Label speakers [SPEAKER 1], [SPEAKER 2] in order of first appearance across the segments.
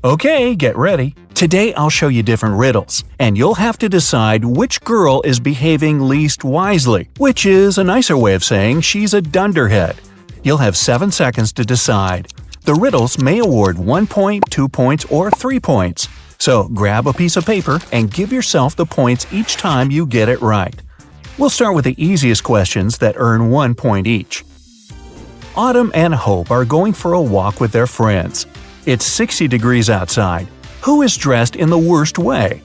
[SPEAKER 1] Okay, get ready. Today I'll show you different riddles, and you'll have to decide which girl is behaving least wisely, which is a nicer way of saying she's a dunderhead. You'll have 7 seconds to decide. The riddles may award 1 point, 2 points, or 3 points. So grab a piece of paper and give yourself the points each time you get it right. We'll start with the easiest questions that earn 1 point each. Autumn and Hope are going for a walk with their friends. It's 60 degrees outside. Who is dressed in the worst way?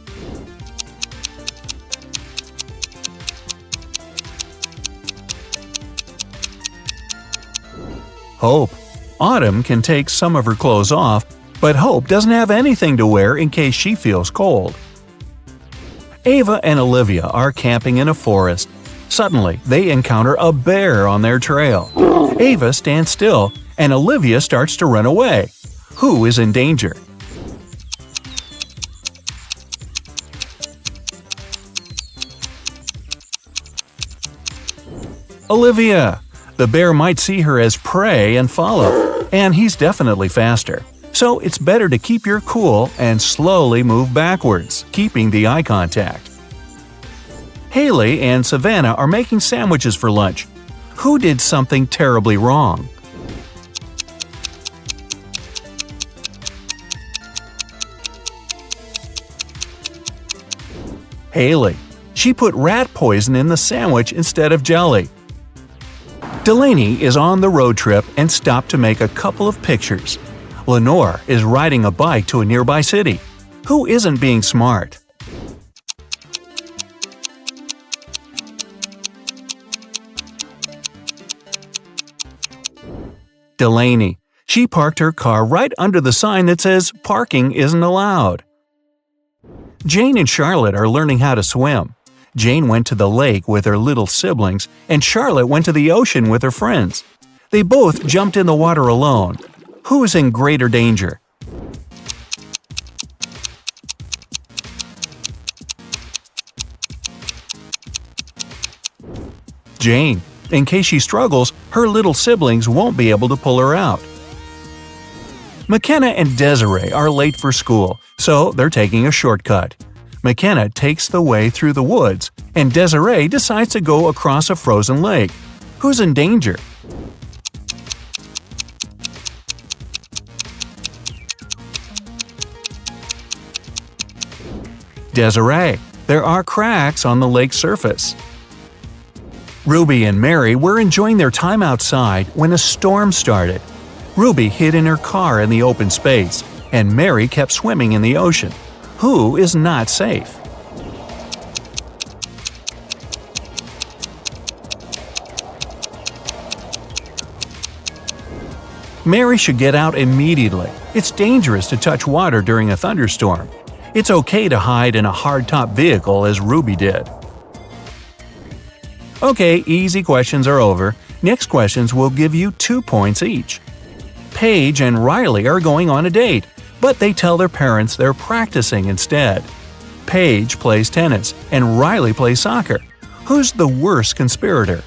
[SPEAKER 1] Hope. Autumn can take some of her clothes off, but Hope doesn't have anything to wear in case she feels cold. Ava and Olivia are camping in a forest. Suddenly, they encounter a bear on their trail. Ava stands still, and Olivia starts to run away. Who is in danger? Olivia. The bear might see her as prey and follow, and he's definitely faster. So it's better to keep your cool and slowly move backwards, keeping the eye contact. Haley and Savannah are making sandwiches for lunch. Who did something terribly wrong? Haley. She put rat poison in the sandwich instead of jelly. Delaney is on the road trip and stopped to make a couple of pictures. Lenore is riding a bike to a nearby city. Who isn't being smart? Delaney. She parked her car right under the sign that says "Parking isn't allowed." Jane and Charlotte are learning how to swim. Jane went to the lake with her little siblings, and Charlotte went to the ocean with her friends. They both jumped in the water alone. Who is in greater danger? Jane. In case she struggles, her little siblings won't be able to pull her out. McKenna and Desiree are late for school, so they're taking a shortcut. McKenna takes the way through the woods, and Desiree decides to go across a frozen lake. Who's in danger? Desiree. There are cracks on the lake's surface. Ruby and Mary were enjoying their time outside when a storm started. Ruby hid in her car in the open space, and Mary kept swimming in the ocean. Who is not safe? Mary should get out immediately. It's dangerous to touch water during a thunderstorm. It's okay to hide in a hardtop vehicle as Ruby did. Okay, easy questions are over. Next questions will give you 2 points each. Paige and Riley are going on a date, but they tell their parents they're practicing instead. Paige plays tennis, and Riley plays soccer. Who's the worst conspirator?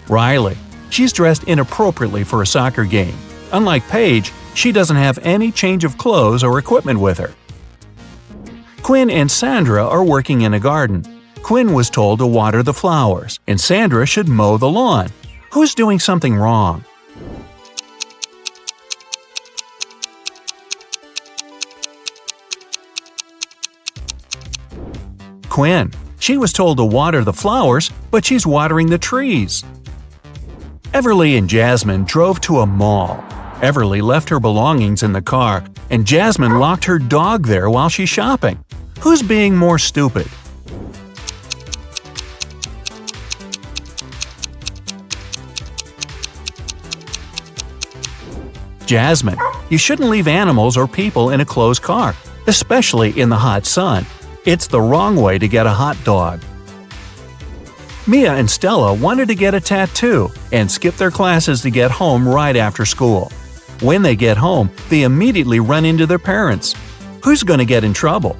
[SPEAKER 1] Riley. She's dressed inappropriately for a soccer game. Unlike Paige, she doesn't have any change of clothes or equipment with her. Quinn and Sandra are working in a garden. Quinn was told to water the flowers, and Sandra should mow the lawn. Who's doing something wrong? Quinn. She was told to water the flowers, but she's watering the trees. Everly and Jasmine drove to a mall. Everly left her belongings in the car, and Jasmine locked her dog there while she's shopping. Who's being more stupid? Jasmine. You shouldn't leave animals or people in a closed car, especially in the hot sun. It's the wrong way to get a hot dog. Mia and Stella wanted to get a tattoo and skip their classes to get home right after school. When they get home, they immediately run into their parents. Who's going to get in trouble?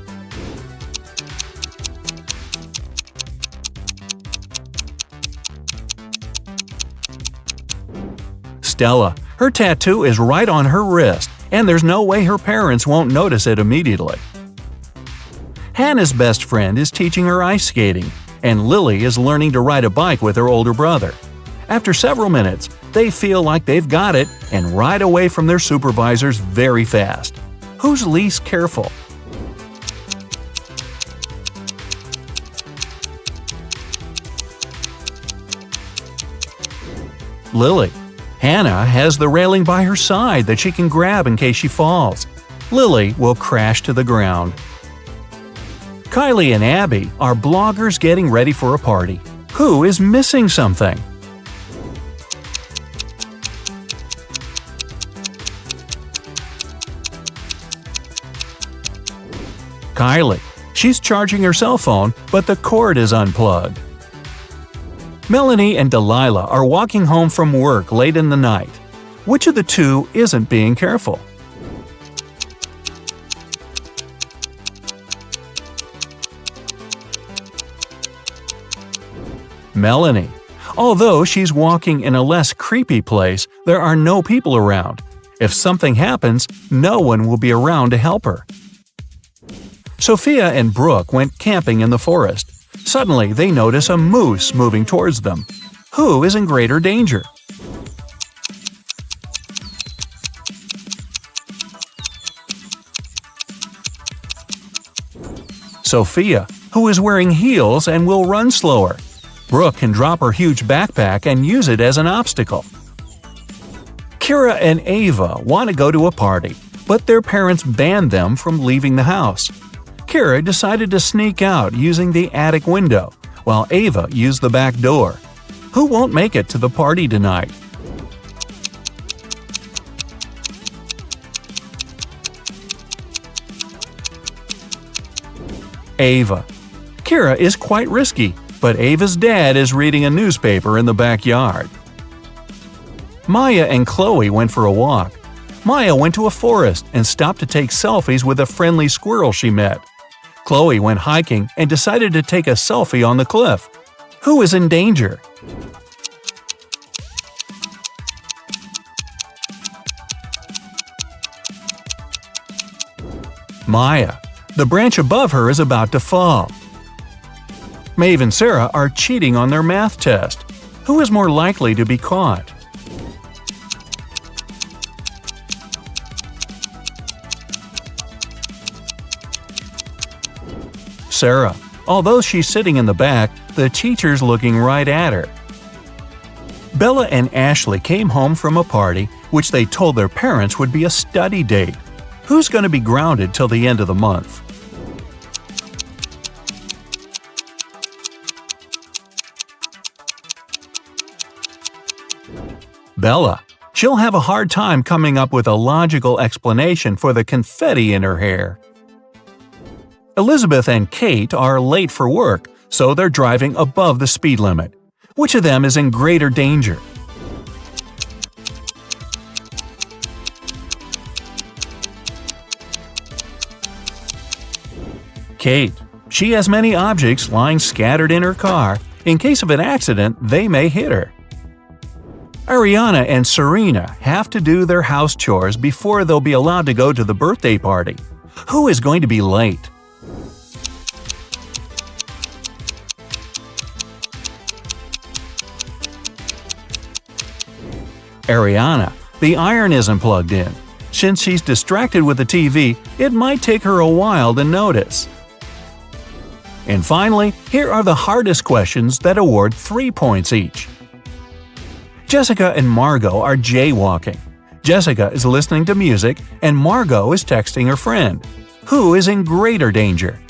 [SPEAKER 1] Stella. Her tattoo is right on her wrist, and there's no way her parents won't notice it immediately. Hannah's best friend is teaching her ice skating, and Lily is learning to ride a bike with her older brother. After several minutes, they feel like they've got it and ride away from their supervisors very fast. Who's least careful? Lily. Hannah has the railing by her side that she can grab in case she falls. Lily will crash to the ground. Kylie and Abby are bloggers getting ready for a party. Who is missing something? Kylie. She's charging her cell phone, but the cord is unplugged. Melanie and Delilah are walking home from work late in the night. Which of the two isn't being careful? Melanie. Although she's walking in a less creepy place, there are no people around. If something happens, no one will be around to help her. Sophia and Brooke went camping in the forest. Suddenly, they notice a moose moving towards them. Who is in greater danger? Sophia, who is wearing heels and will run slower. Brooke can drop her huge backpack and use it as an obstacle. Kira and Ava want to go to a party, but their parents banned them from leaving the house. Kira decided to sneak out using the attic window, while Ava used the back door. Who won't make it to the party tonight? Ava. Kira is quite risky, but Ava's dad is reading a newspaper in the backyard. Maya and Chloe went for a walk. Maya went to a forest and stopped to take selfies with a friendly squirrel she met. Chloe went hiking and decided to take a selfie on the cliff. Who is in danger? Maya. The branch above her is about to fall. Maeve and Sarah are cheating on their math test. Who is more likely to be caught? Sarah. Although she's sitting in the back, the teacher's looking right at her. Bella and Ashley came home from a party which they told their parents would be a study date. Who's going to be grounded till the end of the month? Bella. She'll have a hard time coming up with a logical explanation for the confetti in her hair. Elizabeth and Kate are late for work, so they're driving above the speed limit. Which of them is in greater danger? Kate. She has many objects lying scattered in her car. In case of an accident, they may hit her. Ariana and Serena have to do their house chores before they'll be allowed to go to the birthday party. Who is going to be late? Ariana. The iron isn't plugged in. Since she's distracted with the TV, it might take her a while to notice. And finally, here are the hardest questions that award 3 points each. Jessica and Margot are jaywalking. Jessica is listening to music, and Margot is texting her friend. Who is in greater danger?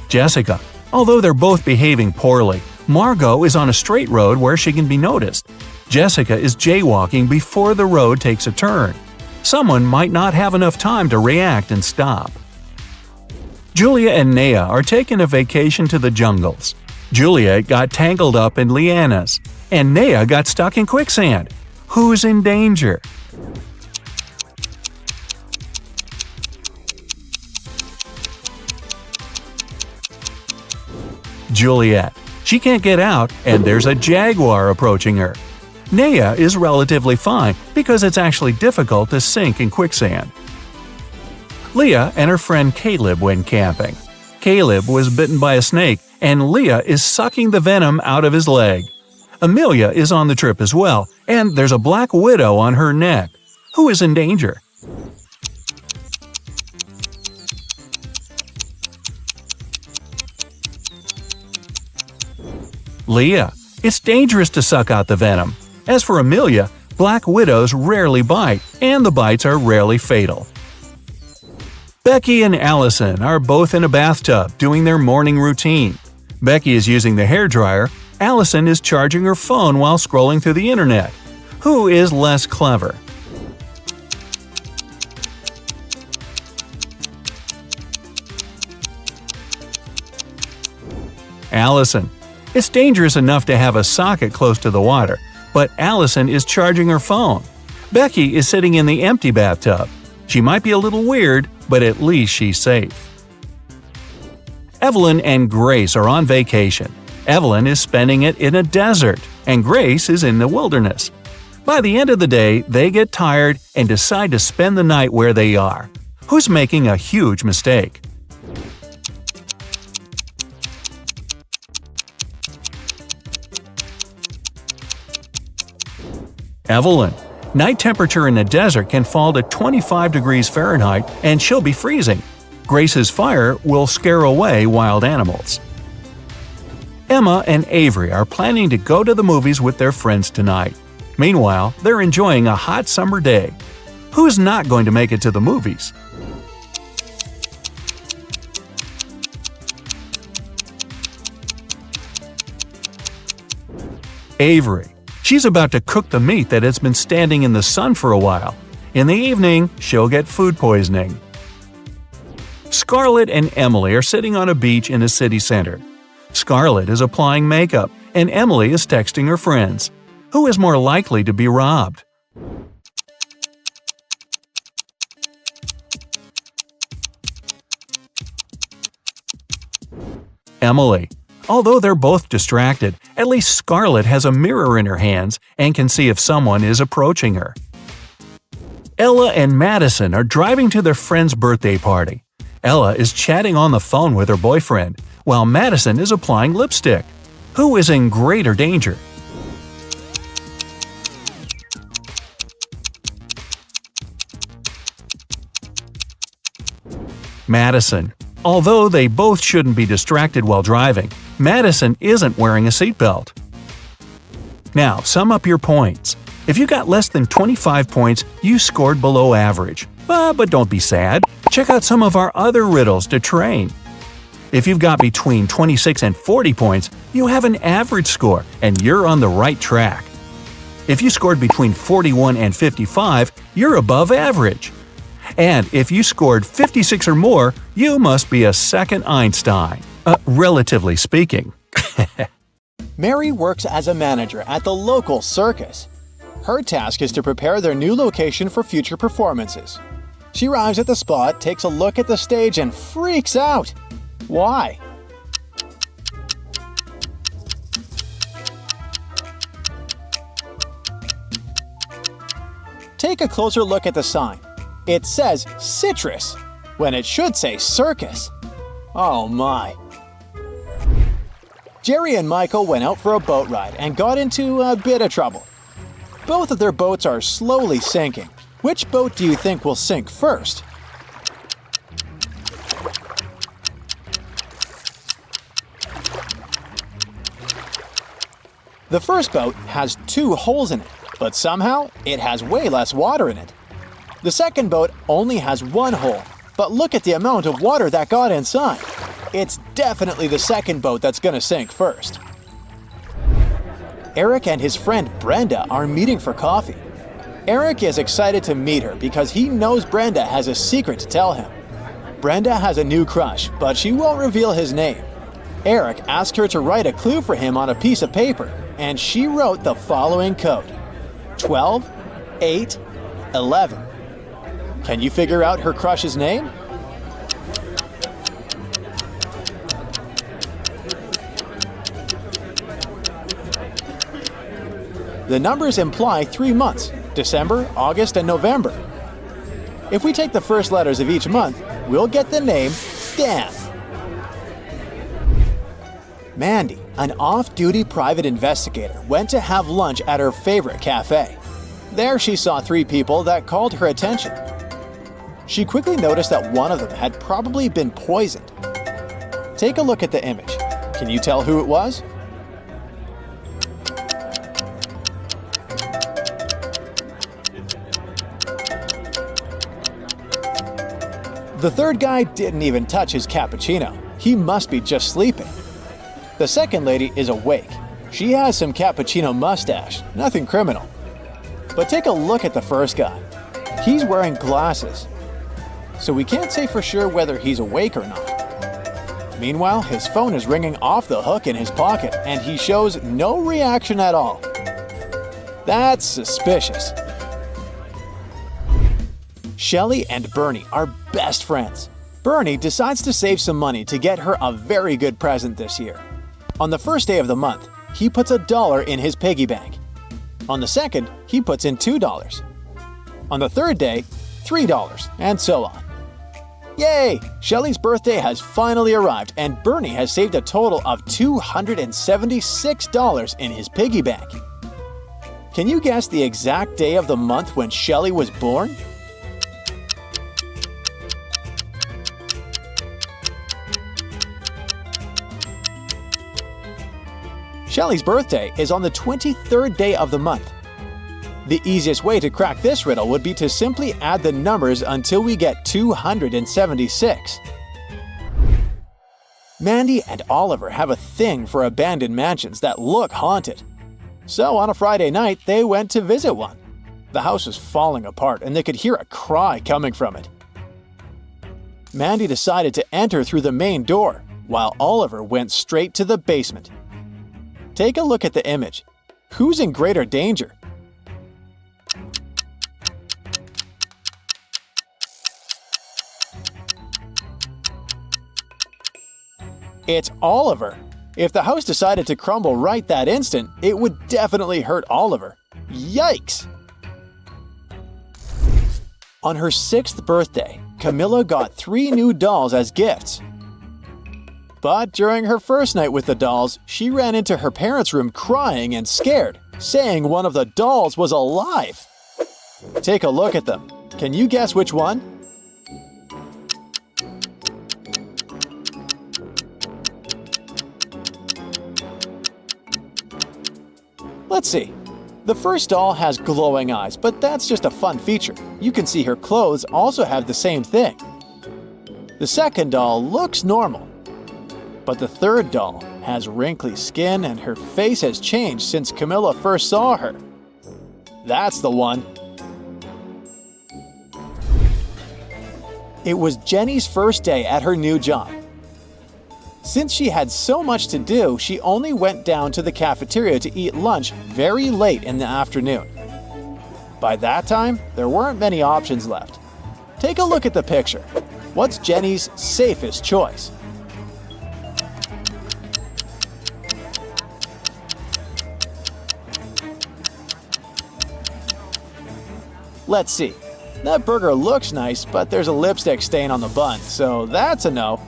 [SPEAKER 1] Jessica. Although they're both behaving poorly, Margot is on a straight road where she can be noticed. Jessica is jaywalking before the road takes a turn. Someone might not have enough time to react and stop. Julia and Naya are taking a vacation to the jungles. Julia got tangled up in lianas, and Naya got stuck in quicksand. Who's in danger? Juliet. She can't get out, and there's a jaguar approaching her. Naya is relatively fine because it's actually difficult to sink in quicksand. Leah and her friend Caleb went camping. Caleb was bitten by a snake, and Leah is sucking the venom out of his leg. Amelia is on the trip as well, and there's a black widow on her neck. Who is in danger? Leah. It's dangerous to suck out the venom. As for Amelia, black widows rarely bite, and the bites are rarely fatal. Becky and Allison are both in a bathtub doing their morning routine. Becky is using the hairdryer. Allison is charging her phone while scrolling through the internet. Who is less clever? Allison. It's dangerous enough to have a socket close to the water, but Allison is charging her phone. Becky is sitting in the empty bathtub. She might be a little weird, but at least she's safe. Evelyn and Grace are on vacation. Evelyn is spending it in a desert, and Grace is in the wilderness. By the end of the day, they get tired and decide to spend the night where they are. Who's making a huge mistake? Evelyn. Night temperature in the desert can fall to 25 degrees Fahrenheit and she'll be freezing. Grace's fire will scare away wild animals. Emma and Avery are planning to go to the movies with their friends tonight. Meanwhile, they're enjoying a hot summer day. Who's not going to make it to the movies? Avery. She's about to cook the meat that has been standing in the sun for a while. In the evening, she'll get food poisoning. Scarlett and Emily are sitting on a beach in a city center. Scarlett is applying makeup, and Emily is texting her friends. Who is more likely to be robbed? Emily. Although they're both distracted, at least Scarlett has a mirror in her hands and can see if someone is approaching her. Ella and Madison are driving to their friend's birthday party. Ella is chatting on the phone with her boyfriend, while Madison is applying lipstick. Who is in greater danger? Madison. Although they both shouldn't be distracted while driving, Madison isn't wearing a seatbelt. Now, sum up your points. If you got less than 25 points, you scored below average. But don't be sad. Check out some of our other riddles to train. If you've got between 26 and 40 points, you have an average score, and you're on the right track. If you scored between 41 and 55, you're above average. And if you scored 56 or more, you must be a second Einstein. Relatively speaking.
[SPEAKER 2] Mary works as a manager at the local circus. Her task is to prepare their new location for future performances. She arrives at the spot, takes a look at the stage, and freaks out. Why? Take a closer look at the sign. It says citrus, when it should say circus. Oh my. Jerry and Michael went out for a boat ride and got into a bit of trouble. Both of their boats are slowly sinking. Which boat do you think will sink first? The first boat has 2 holes in it, but somehow it has way less water in it. The second boat only has 1 hole, but look at the amount of water that got inside. It's definitely the second boat that's gonna sink first. Eric and his friend Brenda are meeting for coffee. Eric is excited to meet her because he knows Brenda has a secret to tell him. Brenda has a new crush, but she won't reveal his name. Eric asked her to write a clue for him on a piece of paper, and she wrote the following code: 12, 8, 11. Can you figure out her crush's name? The numbers imply 3 months: December, August, and November. If we take the first letters of each month, we'll get the name Dan. Mandy, an off-duty private investigator, went to have lunch at her favorite cafe. There she saw 3 people that called her attention. She quickly noticed that one of them had probably been poisoned. Take a look at the image. Can you tell who it was? The third guy didn't even touch his cappuccino. He must be just sleeping. The second lady is awake. She has some cappuccino mustache, nothing criminal. But take a look at the first guy. He's wearing glasses, so we can't say for sure whether he's awake or not. Meanwhile, his phone is ringing off the hook in his pocket, and he shows no reaction at all. That's suspicious. Shelly and Bernie are best friends. Bernie decides to save some money to get her a very good present this year. On the first day of the month, he puts $1 in his piggy bank. On the second, he puts in $2. On the third day, $3, and so on. Yay! Shelly's birthday has finally arrived, and Bernie has saved a total of $276 in his piggy bank. Can you guess the exact day of the month when Shelly was born? Shelly's birthday is on the 23rd day of the month. The easiest way to crack this riddle would be to simply add the numbers until we get 276. Mandy and Oliver have a thing for abandoned mansions that look haunted. So on a Friday night, they went to visit one. The house was falling apart and they could hear a cry coming from it. Mandy decided to enter through the main door, while Oliver went straight to the basement. Take a look at the image. Who's in greater danger? It's Oliver. If the house decided to crumble right that instant, it would definitely hurt Oliver. Yikes! On her 6th birthday, Camilla got 3 new dolls as gifts. But during her first night with the dolls, she ran into her parents' room crying and scared, saying one of the dolls was alive. Take a look at them. Can you guess which one? Let's see. The first doll has glowing eyes, but that's just a fun feature. You can see her clothes also have the same thing. The second doll looks normal. But the third doll has wrinkly skin and her face has changed since Camilla first saw her. That's the one. It was Jenny's first day at her new job. Since she had so much to do, she only went down to the cafeteria to eat lunch very late in the afternoon. By that time, there weren't many options left. Take a look at the picture. What's Jenny's safest choice? Let's see. That burger looks nice, but there's a lipstick stain on the bun, so that's a no.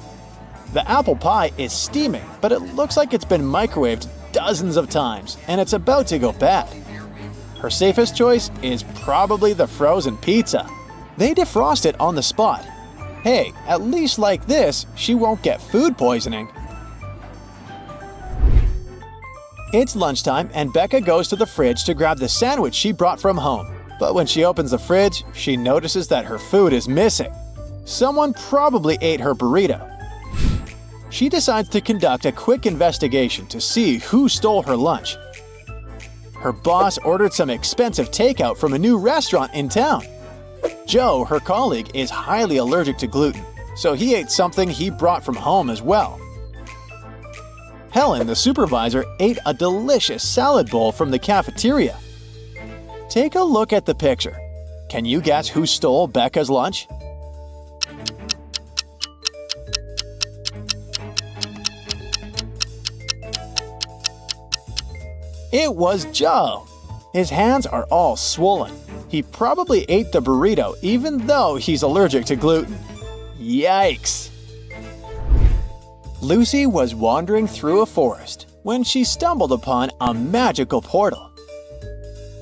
[SPEAKER 2] The apple pie is steaming, but it looks like it's been microwaved dozens of times, and it's about to go bad. Her safest choice is probably the frozen pizza. They defrost it on the spot. Hey, at least like this, she won't get food poisoning. It's lunchtime, and Becca goes to the fridge to grab the sandwich she brought from home. But when she opens the fridge, she notices that her food is missing. Someone probably ate her burrito. She decides to conduct a quick investigation to see who stole her lunch. Her boss ordered some expensive takeout from a new restaurant in town. Joe, her colleague, is highly allergic to gluten, so he ate something he brought from home as well. Helen, the supervisor, ate a delicious salad bowl from the cafeteria. Take a look at the picture. Can you guess who stole Becca's lunch? It was Joe. His hands are all swollen. He probably ate the burrito even though he's allergic to gluten. Yikes! Lucy was wandering through a forest when she stumbled upon a magical portal.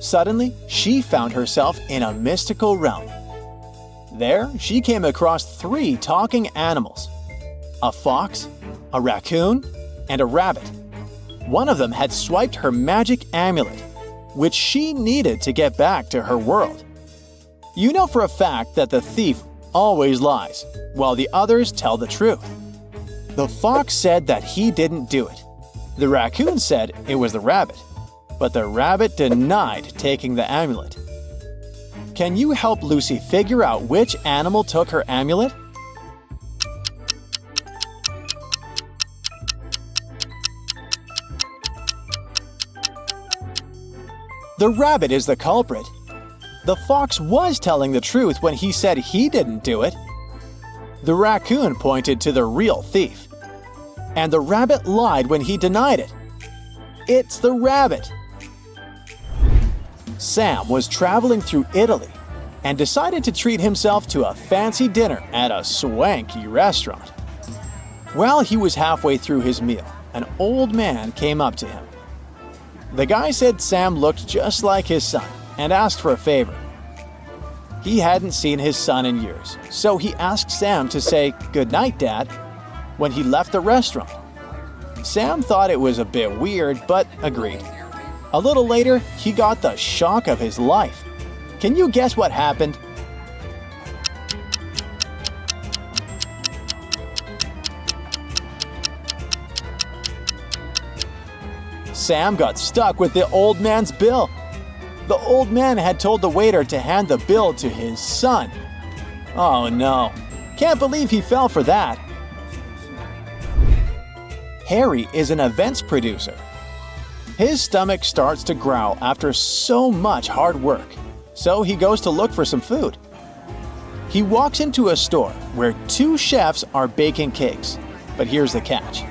[SPEAKER 2] Suddenly, she found herself in a mystical realm. There, she came across 3 talking animals: a fox, a raccoon, and a rabbit. One of them had swiped her magic amulet, which she needed to get back to her world. You know for a fact that the thief always lies, while the others tell the truth. The fox said that he didn't do it. The raccoon said it was the rabbit, but the rabbit denied taking the amulet. Can you help Lucy figure out which animal took her amulet? The rabbit is the culprit. The fox was telling the truth when he said he didn't do it. The raccoon pointed to the real thief. And the rabbit lied when he denied it. It's the rabbit. Sam was traveling through Italy and decided to treat himself to a fancy dinner at a swanky restaurant. While he was halfway through his meal, an old man came up to him. The guy said Sam looked just like his son and asked for a favor. He hadn't seen his son in years, so he asked Sam to say, "Good night, Dad," when he left the restaurant. Sam thought it was a bit weird, but agreed. A little later, he got the shock of his life. Can you guess what happened? Sam got stuck with the old man's bill. The old man had told the waiter to hand the bill to his son. Oh no, can't believe he fell for that. Harry is an events producer. His stomach starts to growl after so much hard work, so he goes to look for some food. He walks into a store where 2 chefs are baking cakes, but here's the catch.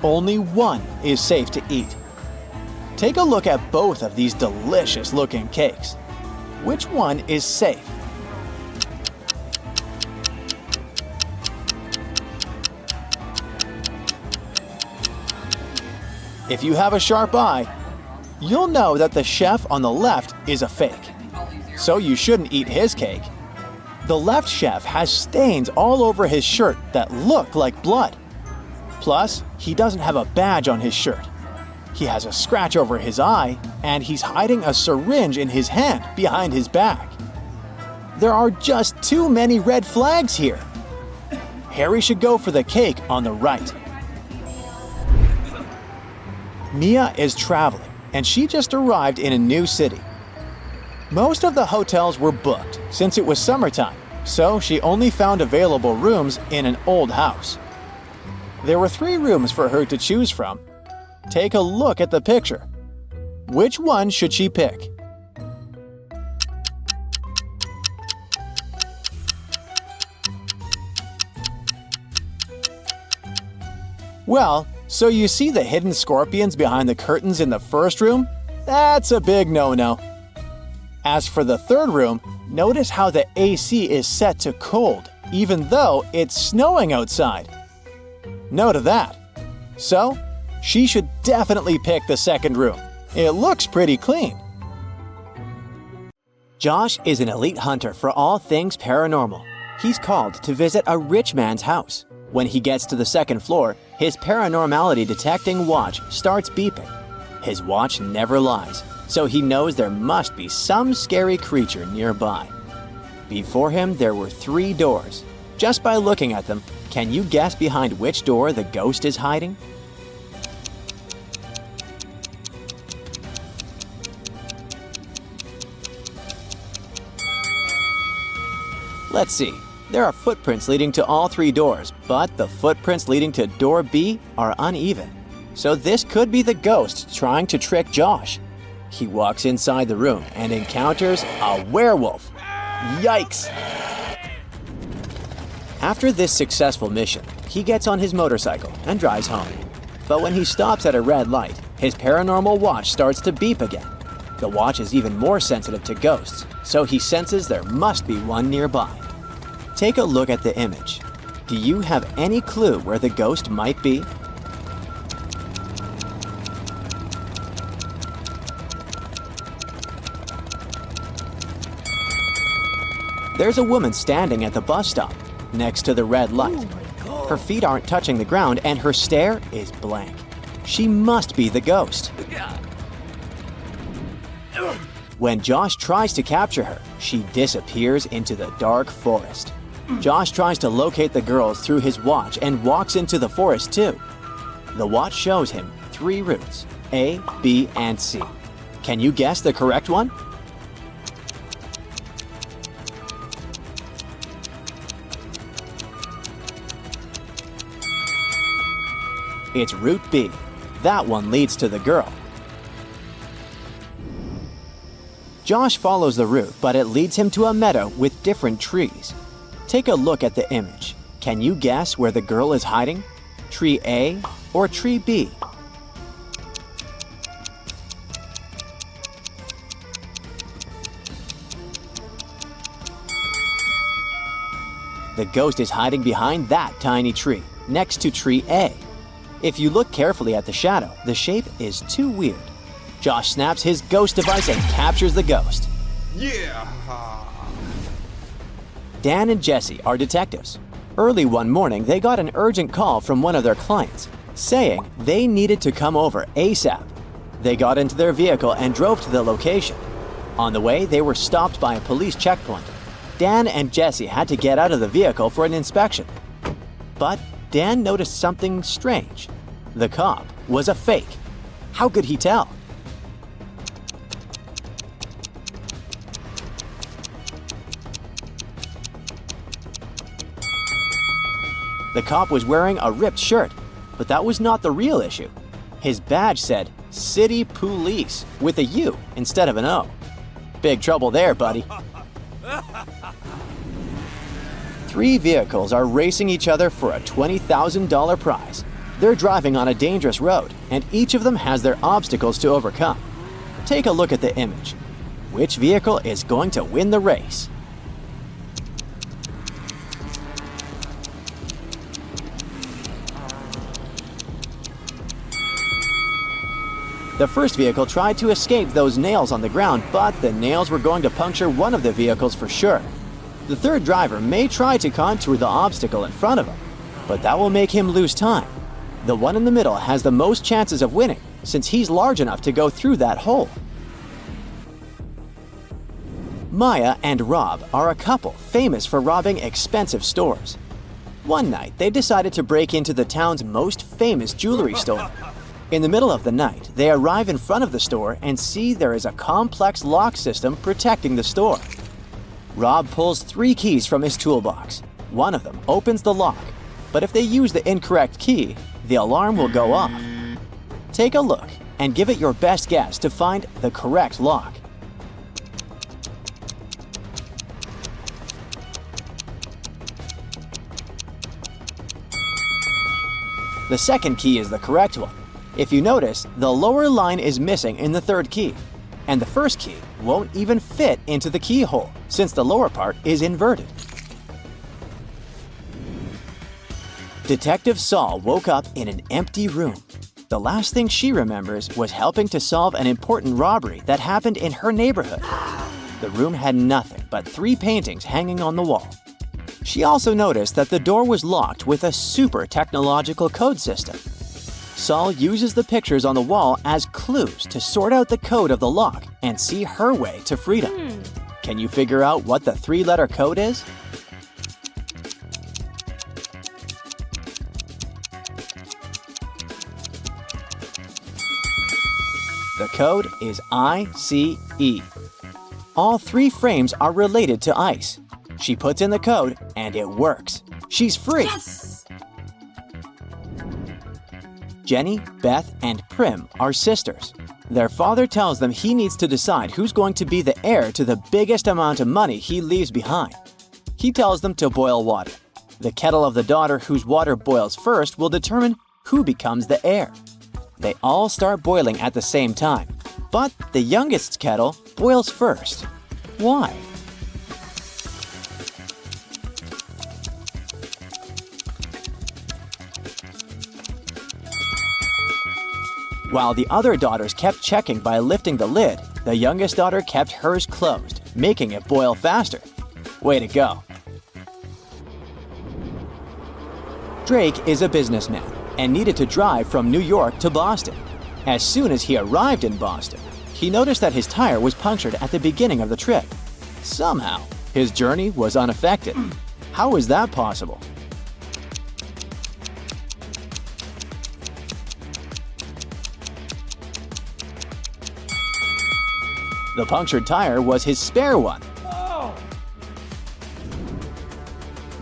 [SPEAKER 2] Only one is safe to eat. Take a look at both of these delicious-looking cakes. Which one is safe? If you have a sharp eye, you'll know that the chef on the left is a fake, so you shouldn't eat his cake. The left chef has stains all over his shirt that look like blood. Plus, he doesn't have a badge on his shirt. He has a scratch over his eye, and he's hiding a syringe in his hand behind his back. There are just too many red flags here. Harry should go for the cake on the right. Mia is traveling, and she just arrived in a new city. Most of the hotels were booked since it was summertime, so she only found available rooms in an old house. There were 3 rooms for her to choose from. Take a look at the picture. Which one should she pick? Well, so you see the hidden scorpions behind the curtains in the first room? That's a big no-no. As for the third room, notice how the AC is set to cold, even though it's snowing outside. No to that. So, she should definitely pick the second room. It looks pretty clean. Josh is an elite hunter for all things paranormal. He's called to visit a rich man's house. When he gets to the second floor, his paranormality detecting watch starts beeping. His watch never lies, so he knows there must be some scary creature nearby. Before him, there were 3 doors. Just by looking at them, can you guess behind which door the ghost is hiding? Let's see. There are footprints leading to all 3 doors, but the footprints leading to door B are uneven. So this could be the ghost trying to trick Josh. He walks inside the room and encounters a werewolf. Yikes! After this successful mission, he gets on his motorcycle and drives home. But when he stops at a red light, his paranormal watch starts to beep again. The watch is even more sensitive to ghosts, so he senses there must be one nearby. Take a look at the image. Do you have any clue where the ghost might be? There's a woman standing at the bus stop, next to the red light. Her feet aren't touching the ground and her stare is blank. She must be the ghost. When Josh tries to capture her, she disappears into the dark forest. Josh tries to locate the girls through his watch and walks into the forest too. The watch shows him 3 routes, A, B, and C. Can you guess the correct one? It's Route B. That one leads to the girl. Josh follows the route, but it leads him to a meadow with different trees. Take a look at the image. Can you guess where the girl is hiding? Tree A or tree B? The ghost is hiding behind that tiny tree, next to tree A. If you look carefully at the shadow, the shape is too weird. Josh snaps his ghost device and captures the ghost.
[SPEAKER 3] Yeah!
[SPEAKER 2] Dan and Jesse are detectives. Early one morning, they got an urgent call from one of their clients, saying they needed to come over ASAP. They got into their vehicle and drove to the location. On the way, they were stopped by a police checkpoint. Dan and Jesse had to get out of the vehicle for an inspection. But Dan noticed something strange. The cop was a fake. How could he tell? The cop was wearing a ripped shirt, but that was not the real issue. His badge said City Police with a U instead of an O. Big trouble there, buddy. 3 vehicles are racing each other for a $20,000 prize. They're driving on a dangerous road, and each of them has their obstacles to overcome. Take a look at the image. Which vehicle is going to win the race? The first vehicle tried to escape those nails on the ground, but the nails were going to puncture one of the vehicles for sure. The third driver may try to contour the obstacle in front of him, but that will make him lose time. The one in the middle has the most chances of winning, since he's large enough to go through that hole. Maya and Rob are a couple famous for robbing expensive stores. One night, they decided to break into the town's most famous jewelry store. In the middle of the night, they arrive in front of the store and see there is a complex lock system protecting the store. Rob pulls 3 keys from his toolbox. One of them opens the lock, but if they use the incorrect key, the alarm will go off. Take a look and give it your best guess to find the correct lock. The second key is the correct one. If you notice, the lower line is missing in the third key, and the first key won't even fit into the keyhole since the lower part is inverted. Detective Saul woke up in an empty room. The last thing she remembers was helping to solve an important robbery that happened in her neighborhood. The room had nothing but 3 paintings hanging on the wall. She also noticed that the door was locked with a super technological code system. Saul uses the pictures on the wall as clues to sort out the code of the lock and see her way to freedom. Can you figure out what the 3-letter code is? The code is ICE. All 3 frames are related to ice. She puts in the code and it works. She's free.
[SPEAKER 4] Yes!
[SPEAKER 2] Jenny, Beth, and Prim are sisters. Their father tells them he needs to decide who's going to be the heir to the biggest amount of money he leaves behind. He tells them to boil water. The kettle of the daughter whose water boils first will determine who becomes the heir. They all start boiling at the same time. But the youngest's kettle boils first. Why? While the other daughters kept checking by lifting the lid, the youngest daughter kept hers closed, making it boil faster. Way to go. Drake is a businessman and needed to drive from New York to Boston. As soon as he arrived in Boston, he noticed that his tire was punctured at the beginning of the trip. Somehow, his journey was unaffected. How is that possible? The punctured tire was his spare one.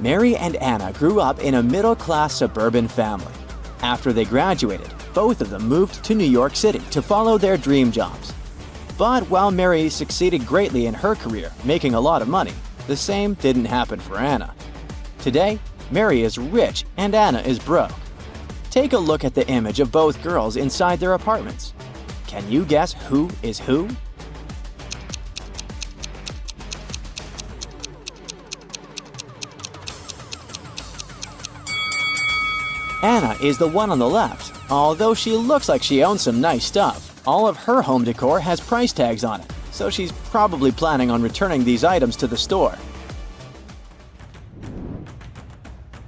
[SPEAKER 2] Mary and Anna grew up in a middle-class suburban family. After they graduated, both of them moved to New York City to follow their dream jobs. But while Mary succeeded greatly in her career, making a lot of money, the same didn't happen for Anna. Today, Mary is rich and Anna is broke. Take a look at the image of both girls inside their apartments. Can you guess who is who? Anna is the one on the left. Although she looks like she owns some nice stuff, all of her home decor has price tags on it, so she's probably planning on returning these items to the store.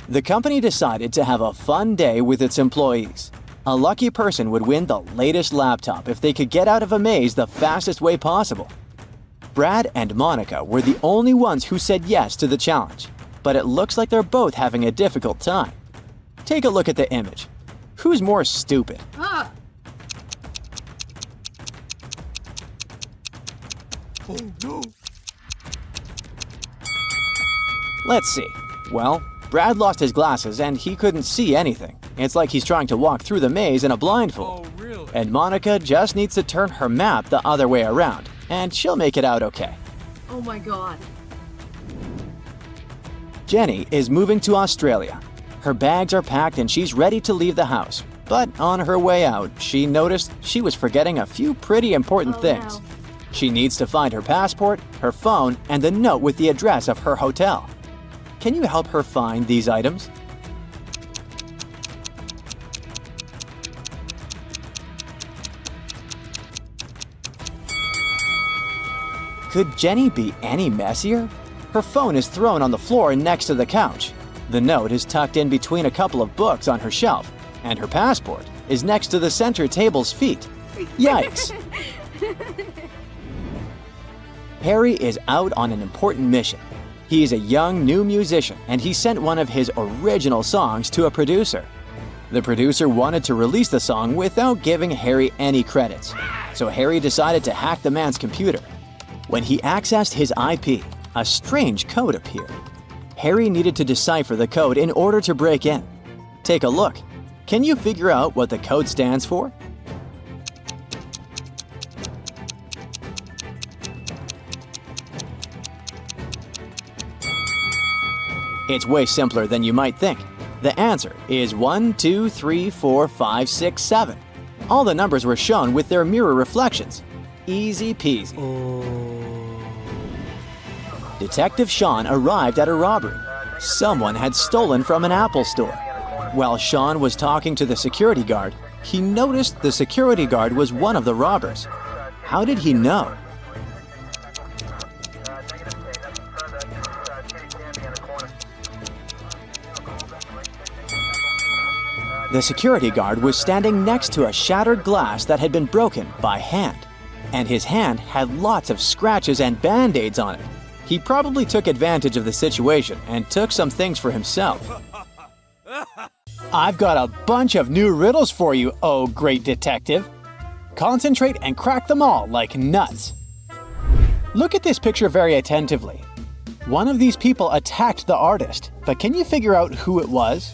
[SPEAKER 2] The company decided to have a fun day with its employees. A lucky person would win the latest laptop if they could get out of a maze the fastest way possible. Brad and Monica were the only ones who said yes to the challenge, but it looks like they're both having a difficult time. Take a look at the image. Who's more stupid?
[SPEAKER 3] Oh no!
[SPEAKER 2] Let's see. Well, Brad lost his glasses and he couldn't see anything. It's like he's trying to walk through the maze in a blindfold.
[SPEAKER 3] Oh, really?
[SPEAKER 2] And Monica just needs to turn her map the other way around, and she'll make it out okay.
[SPEAKER 3] Oh my god.
[SPEAKER 2] Jenny is moving to Australia. Her bags are packed and she's ready to leave the house. But on her way out, she noticed she was forgetting a few pretty important things.
[SPEAKER 3] No.
[SPEAKER 2] She needs to find her passport, her phone, and the note with the address of her hotel. Can you help her find these items? Could Jenny be any messier? Her phone is thrown on the floor next to the couch. The note is tucked in between a couple of books on her shelf, and her passport is next to the center table's feet. Yikes! Harry is out on an important mission. He is a young new musician, and he sent one of his original songs to a producer. The producer wanted to release the song without giving Harry any credits, so Harry decided to hack the man's computer. When he accessed his IP, a strange code appeared. Harry needed to decipher the code in order to break in. Take a look. Can you figure out what the code stands for? It's way simpler than you might think. The answer is 1, 2, 3, 4, 5, 6, 7. All the numbers were shown with their mirror reflections. Easy peasy. Detective Sean arrived at a robbery. Someone had stolen from an Apple store. While Sean was talking to the security guard, he noticed the security guard was one of the robbers. How did he know? The security guard was standing next to a shattered glass that had been broken by hand, and his hand had lots of scratches and band-aids on it. He probably took advantage of the situation and took some things for himself. I've got a bunch of new riddles for you, oh great detective. Concentrate and crack them all like nuts. Look at this picture very attentively. One of these people attacked the artist, but can you figure out who it was?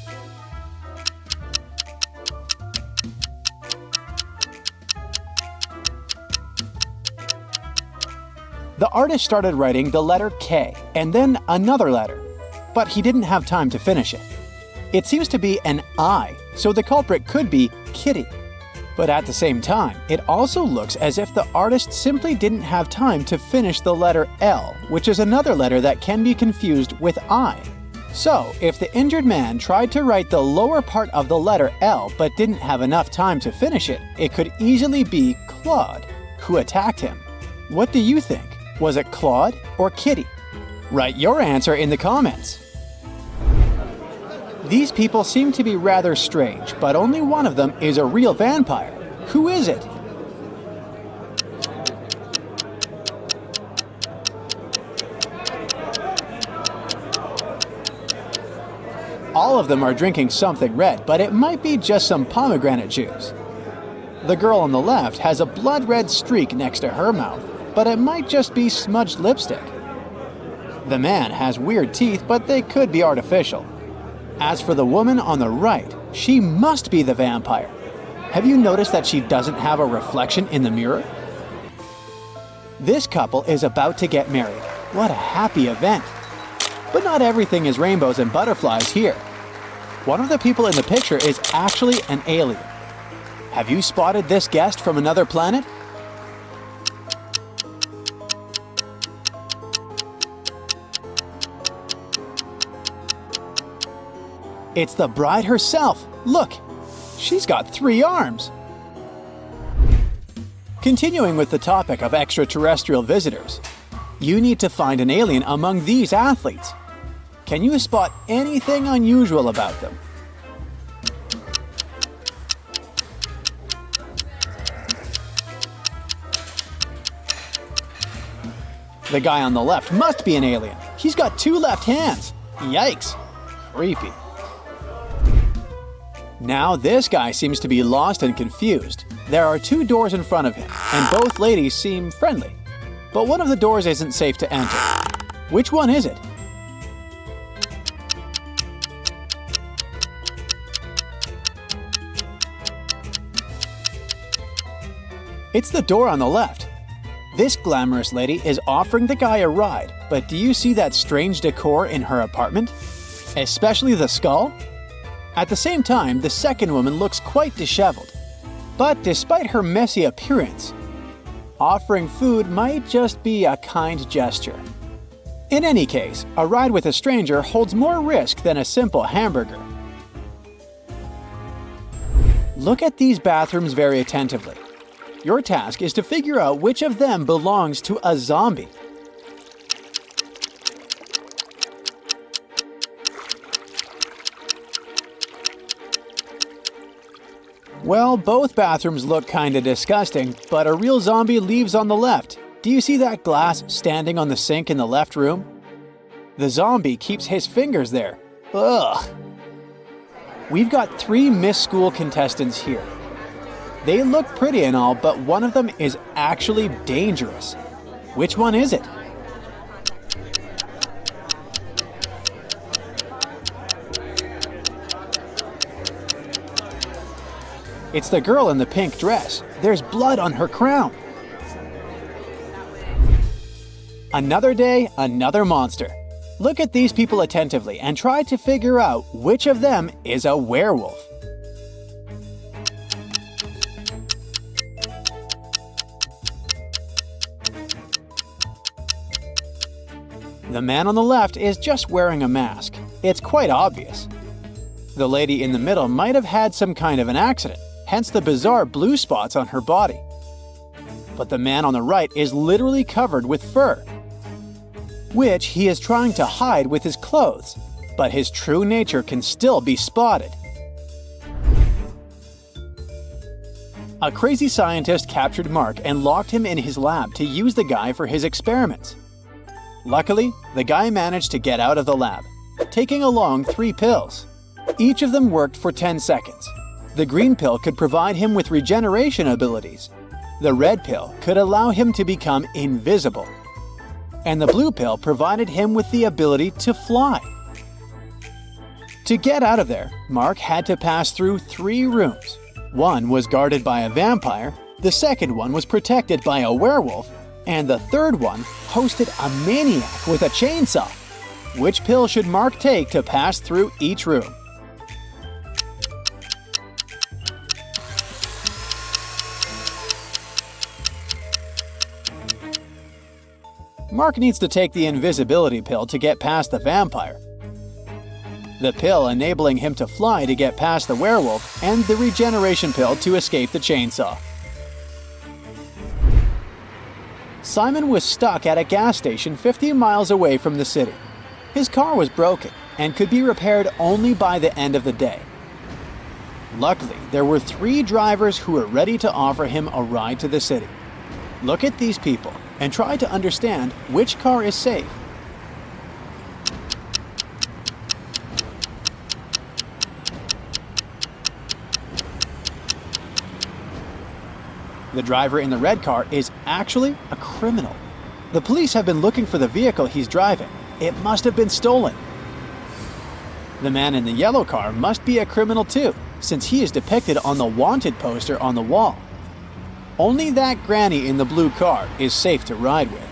[SPEAKER 2] The artist started writing the letter K and then another letter, but he didn't have time to finish it. It seems to be an I, so the culprit could be Kitty. But at the same time, it also looks as if the artist simply didn't have time to finish the letter L, which is another letter that can be confused with I. So, if the injured man tried to write the lower part of the letter L but didn't have enough time to finish it, it could easily be Claude, who attacked him. What do you think? Was it Claude or Kitty? Write your answer in the comments. These people seem to be rather strange, but only one of them is a real vampire. Who is it? All of them are drinking something red, but it might be just some pomegranate juice. The girl on the left has a blood red streak next to her mouth, but it might just be smudged lipstick. The man has weird teeth, but they could be artificial. As for the woman on the right, she must be the vampire. Have you noticed that she doesn't have a reflection in the mirror? This couple is about to get married. What a happy event. But not everything is rainbows and butterflies here. One of the people in the picture is actually an alien. Have you spotted this guest from another planet? It's the bride herself. Look, she's got 3 arms. Continuing with the topic of extraterrestrial visitors, you need to find an alien among these athletes. Can you spot anything unusual about them? The guy on the left must be an alien. He's got 2 left hands. Yikes. Creepy. Now this guy seems to be lost and confused. There are 2 doors in front of him, and both ladies seem friendly. But one of the doors isn't safe to enter. Which one is it? It's the door on the left. This glamorous lady is offering the guy a ride, but do you see that strange decor in her apartment? Especially the skull? At the same time, the second woman looks quite disheveled. But despite her messy appearance, offering food might just be a kind gesture. In any case, a ride with a stranger holds more risk than a simple hamburger. Look at these bathrooms very attentively. Your task is to figure out which of them belongs to a zombie. Well, both bathrooms look kinda disgusting, but a real zombie leaves on the left. Do you see that glass standing on the sink in the left room? The zombie keeps his fingers there. Ugh. We've got 3 Miss School contestants here. They look pretty and all, but one of them is actually dangerous. Which one is it? It's the girl in the pink dress. There's blood on her crown. Another day, another monster. Look at these people attentively and try to figure out which of them is a werewolf. The man on the left is just wearing a mask. It's quite obvious. The lady in the middle might have had some kind of an accident, hence the bizarre blue spots on her body. But the man on the right is literally covered with fur, which he is trying to hide with his clothes, but his true nature can still be spotted. A crazy scientist captured Mark and locked him in his lab to use the guy for his experiments. Luckily, the guy managed to get out of the lab, taking along 3 pills. Each of them worked for 10 seconds. The green pill could provide him with regeneration abilities. The red pill could allow him to become invisible. And the blue pill provided him with the ability to fly. To get out of there, Mark had to pass through 3 rooms. One was guarded by a vampire, the second one was protected by a werewolf, and the third one hosted a maniac with a chainsaw. Which pill should Mark take to pass through each room? Mark needs to take the invisibility pill to get past the vampire, the pill enabling him to fly to get past the werewolf, and the regeneration pill to escape the chainsaw. Simon was stuck at a gas station 50 miles away from the city. His car was broken and could be repaired only by the end of the day. Luckily, there were 3 drivers who were ready to offer him a ride to the city. Look at these people and try to understand which car is safe. The driver in the red car is actually a criminal. The police have been looking for the vehicle he's driving. It must have been stolen. The man in the yellow car must be a criminal too, since he is depicted on the wanted poster on the wall. Only that granny in the blue car is safe to ride with.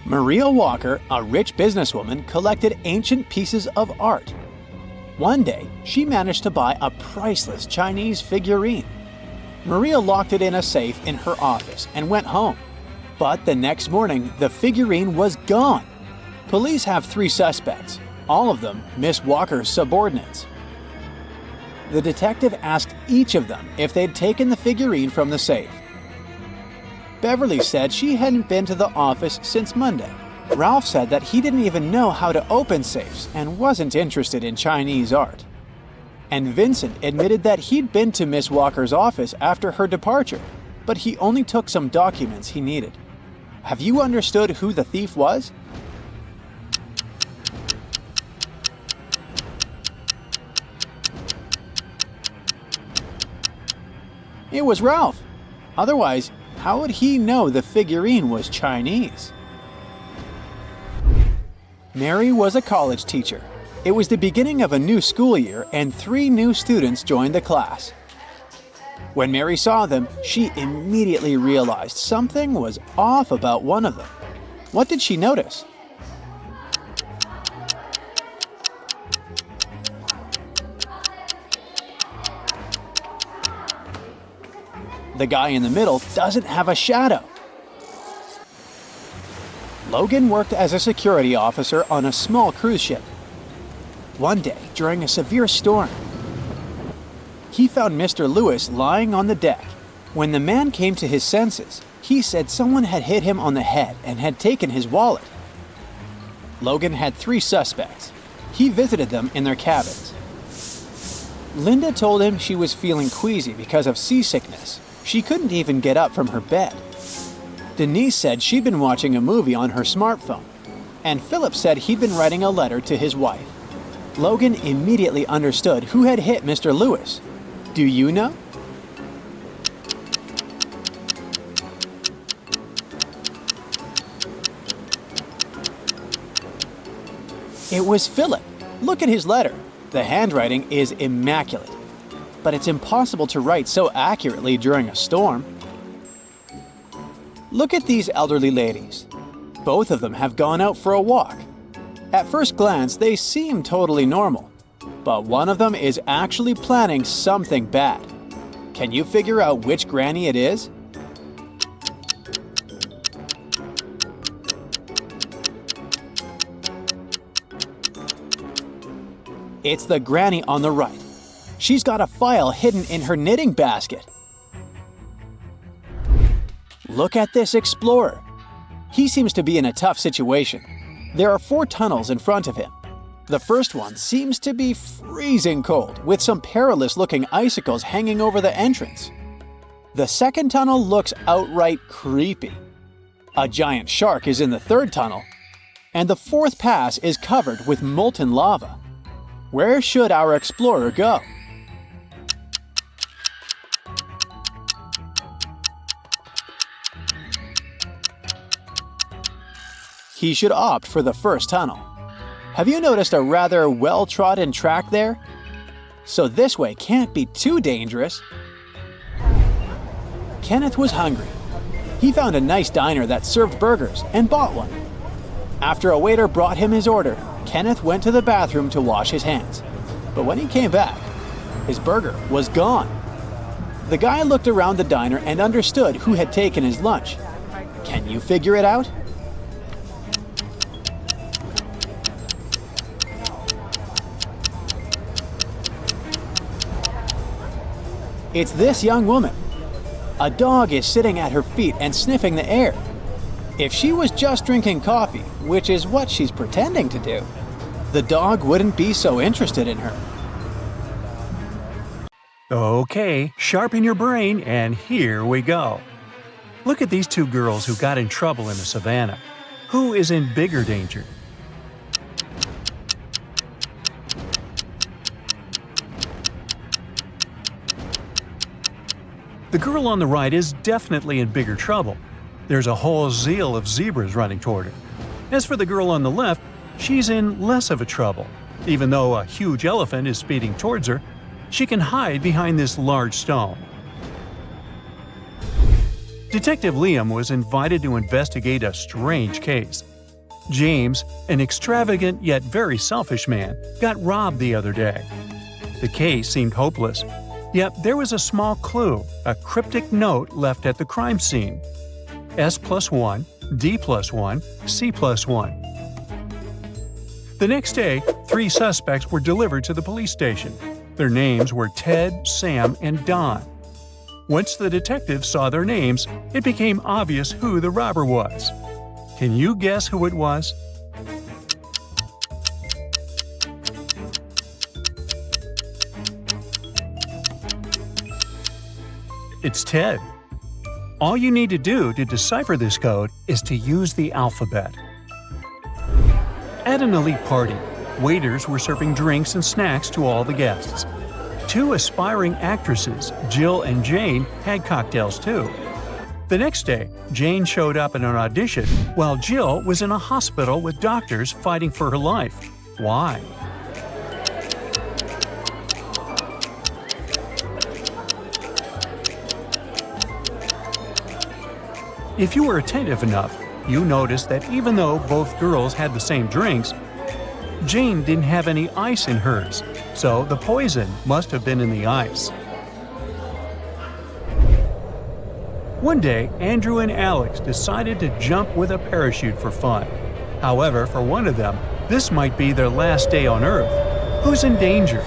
[SPEAKER 2] Maria Walker, a rich businesswoman, collected ancient pieces of art. One day, she managed to buy a priceless Chinese figurine. Maria locked it in a safe in her office and went home. But the next morning, the figurine was gone. Police have 3 suspects, all of them Miss Walker's subordinates. The detective asked each of them if they'd taken the figurine from the safe. Beverly said she hadn't been to the office since Monday. Ralph said that he didn't even know how to open safes and wasn't interested in Chinese art. And Vincent admitted that he'd been to Miss Walker's office after her departure, but he only took some documents he needed. Have you understood who the thief was? It was Ralph. Otherwise, how would he know the figurine was Chinese? Mary was a college teacher. It was the beginning of a new school year and 3 new students joined the class. When Mary saw them, she immediately realized something was off about one of them. What did she notice? The guy in the middle doesn't have a shadow. Logan worked as a security officer on a small cruise ship. One day, during a severe storm, he found Mr. Lewis lying on the deck. When the man came to his senses, he said someone had hit him on the head and had taken his wallet. Logan had 3 suspects. He visited them in their cabins. Linda told him she was feeling queasy because of seasickness. She couldn't even get up from her bed. Denise said she'd been watching a movie on her smartphone. And Philip said he'd been writing a letter to his wife. Logan immediately understood who had hit Mr. Lewis. Do you know? It was Philip. Look at his letter. The handwriting is immaculate. But it's impossible to write so accurately during a storm. Look at these elderly ladies. Both of them have gone out for a walk. At first glance, they seem totally normal. But one of them is actually planning something bad. Can you figure out which granny it is? It's the granny on the right. She's got a file hidden in her knitting basket. Look at this explorer. He seems to be in a tough situation. There are 4 tunnels in front of him. The first one seems to be freezing cold, with some perilous-looking icicles hanging over the entrance. The second tunnel looks outright creepy. A giant shark is in the 3rd tunnel, and the 4th pass is covered with molten lava. Where should our explorer go? He should opt for the first tunnel. Have you noticed a rather well-trodden track there? So this way can't be too dangerous. Kenneth was hungry. He found a nice diner that served burgers and bought one. After a waiter brought him his order, Kenneth went to the bathroom to wash his hands. But when he came back, his burger was gone. The guy looked around the diner and understood who had taken his lunch. Can you figure it out? It's this young woman. A dog is sitting at her feet and sniffing the air. If she was just drinking coffee, which is what she's pretending to do, the dog wouldn't be so interested in her.
[SPEAKER 1] Okay, sharpen your brain, and here we go. Look at these two girls who got in trouble in the savannah. Who is in bigger danger? The girl on the right is definitely in bigger trouble. There's a whole zeal of zebras running toward her. As for the girl on the left, she's in less of a trouble. Even though a huge elephant is speeding towards her, she can hide behind this large stone. Detective Liam was invited to investigate a strange case. James, an extravagant yet very selfish man, got robbed the other day. The case seemed hopeless. Yet there was a small clue, a cryptic note left at the crime scene. S+1, D+1, C+1. The next day, 3 suspects were delivered to the police station. Their names were Ted, Sam, and Don. Once the detectives saw their names, it became obvious who the robber was. Can you guess who it was? It's Ted. All you need to do to decipher this code is to use the alphabet. At an elite party, waiters were serving drinks and snacks to all the guests. 2 aspiring actresses, Jill and Jane, had cocktails too. The next day, Jane showed up in an audition while Jill was in a hospital with doctors fighting for her life. Why? If you were attentive enough, you noticed that even though both girls had the same drinks, Jane didn't have any ice in hers, so the poison must have been in the ice. One day, Andrew and Alex decided to jump with a parachute for fun. However, for one of them, this might be their last day on Earth. Who's in danger?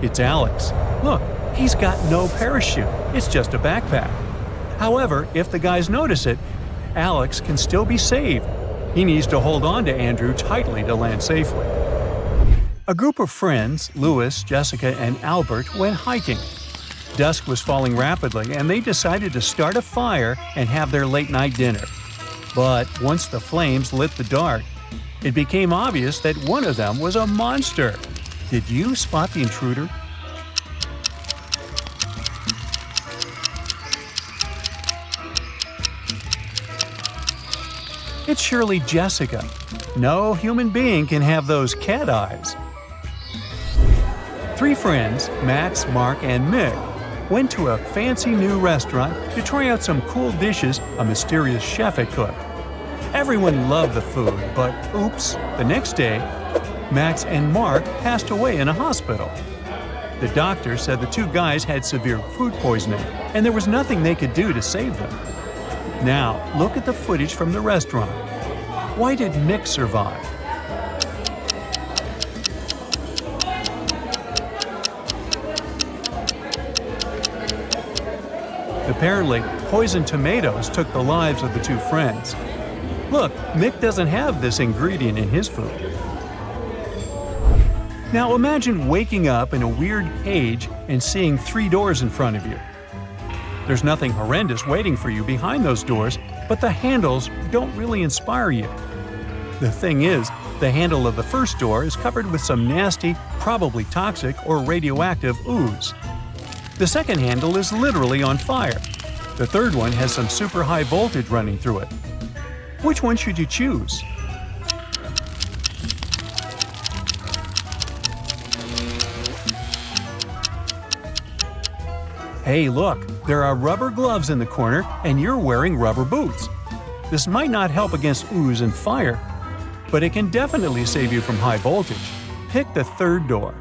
[SPEAKER 1] It's Alex. Look, he's got no parachute. It's just a backpack. However, if the guys notice it, Alex can still be saved. He needs to hold on to Andrew tightly to land safely. A group of friends, Louis, Jessica, and Albert, went hiking. Dusk was falling rapidly, and they decided to start a fire and have their late-night dinner. But once the flames lit the dark, it became obvious that one of them was a monster. Did you spot the intruder? It's surely Jessica. No human being can have those cat eyes. 3 friends, Max, Mark, and Mick, went to a fancy new restaurant to try out some cool dishes a mysterious chef had cooked. Everyone loved the food, but oops, the next day, Max and Mark passed away in a hospital. The doctor said the 2 guys had severe food poisoning, and there was nothing they could do to save them. Now, look at the footage from the restaurant. Why did Mick survive? Apparently, poisoned tomatoes took the lives of the 2 friends. Look, Mick doesn't have this ingredient in his food. Now imagine waking up in a weird cage and seeing 3 doors in front of you. There's nothing horrendous waiting for you behind those doors, but the handles don't really inspire you. The thing is, the handle of the first door is covered with some nasty, probably toxic or radioactive ooze. The second handle is literally on fire. The third one has some super high voltage running through it. Which one should you choose? Hey, look, there are rubber gloves in the corner and you're wearing rubber boots. This might not help against ooze and fire, but it can definitely save you from high voltage. Pick the third door.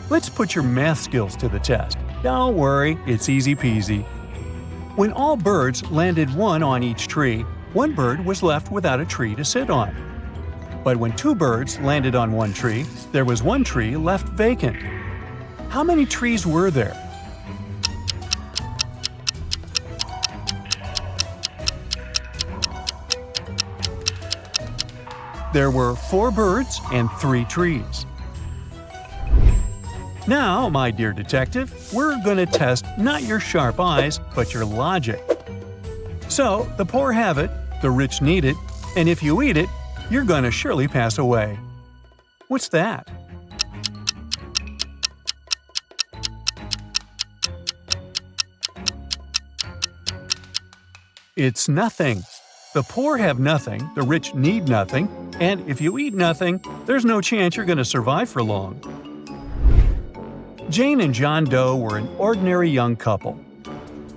[SPEAKER 1] Let's put your math skills to the test. Don't worry, it's easy peasy. When all birds landed one on each tree, one bird was left without a tree to sit on. But when two birds landed on one tree, there was one tree left vacant. How many trees were there? There were 4 birds and 3 trees. Now, my dear detective, we're going to test not your sharp eyes, but your logic. So, the poor have it, the rich need it, and if you eat it, you're going to surely pass away. What's that? It's nothing. The poor have nothing, the rich need nothing, and if you eat nothing, there's no chance you're going to survive for long. Jane and John Doe were an ordinary young couple.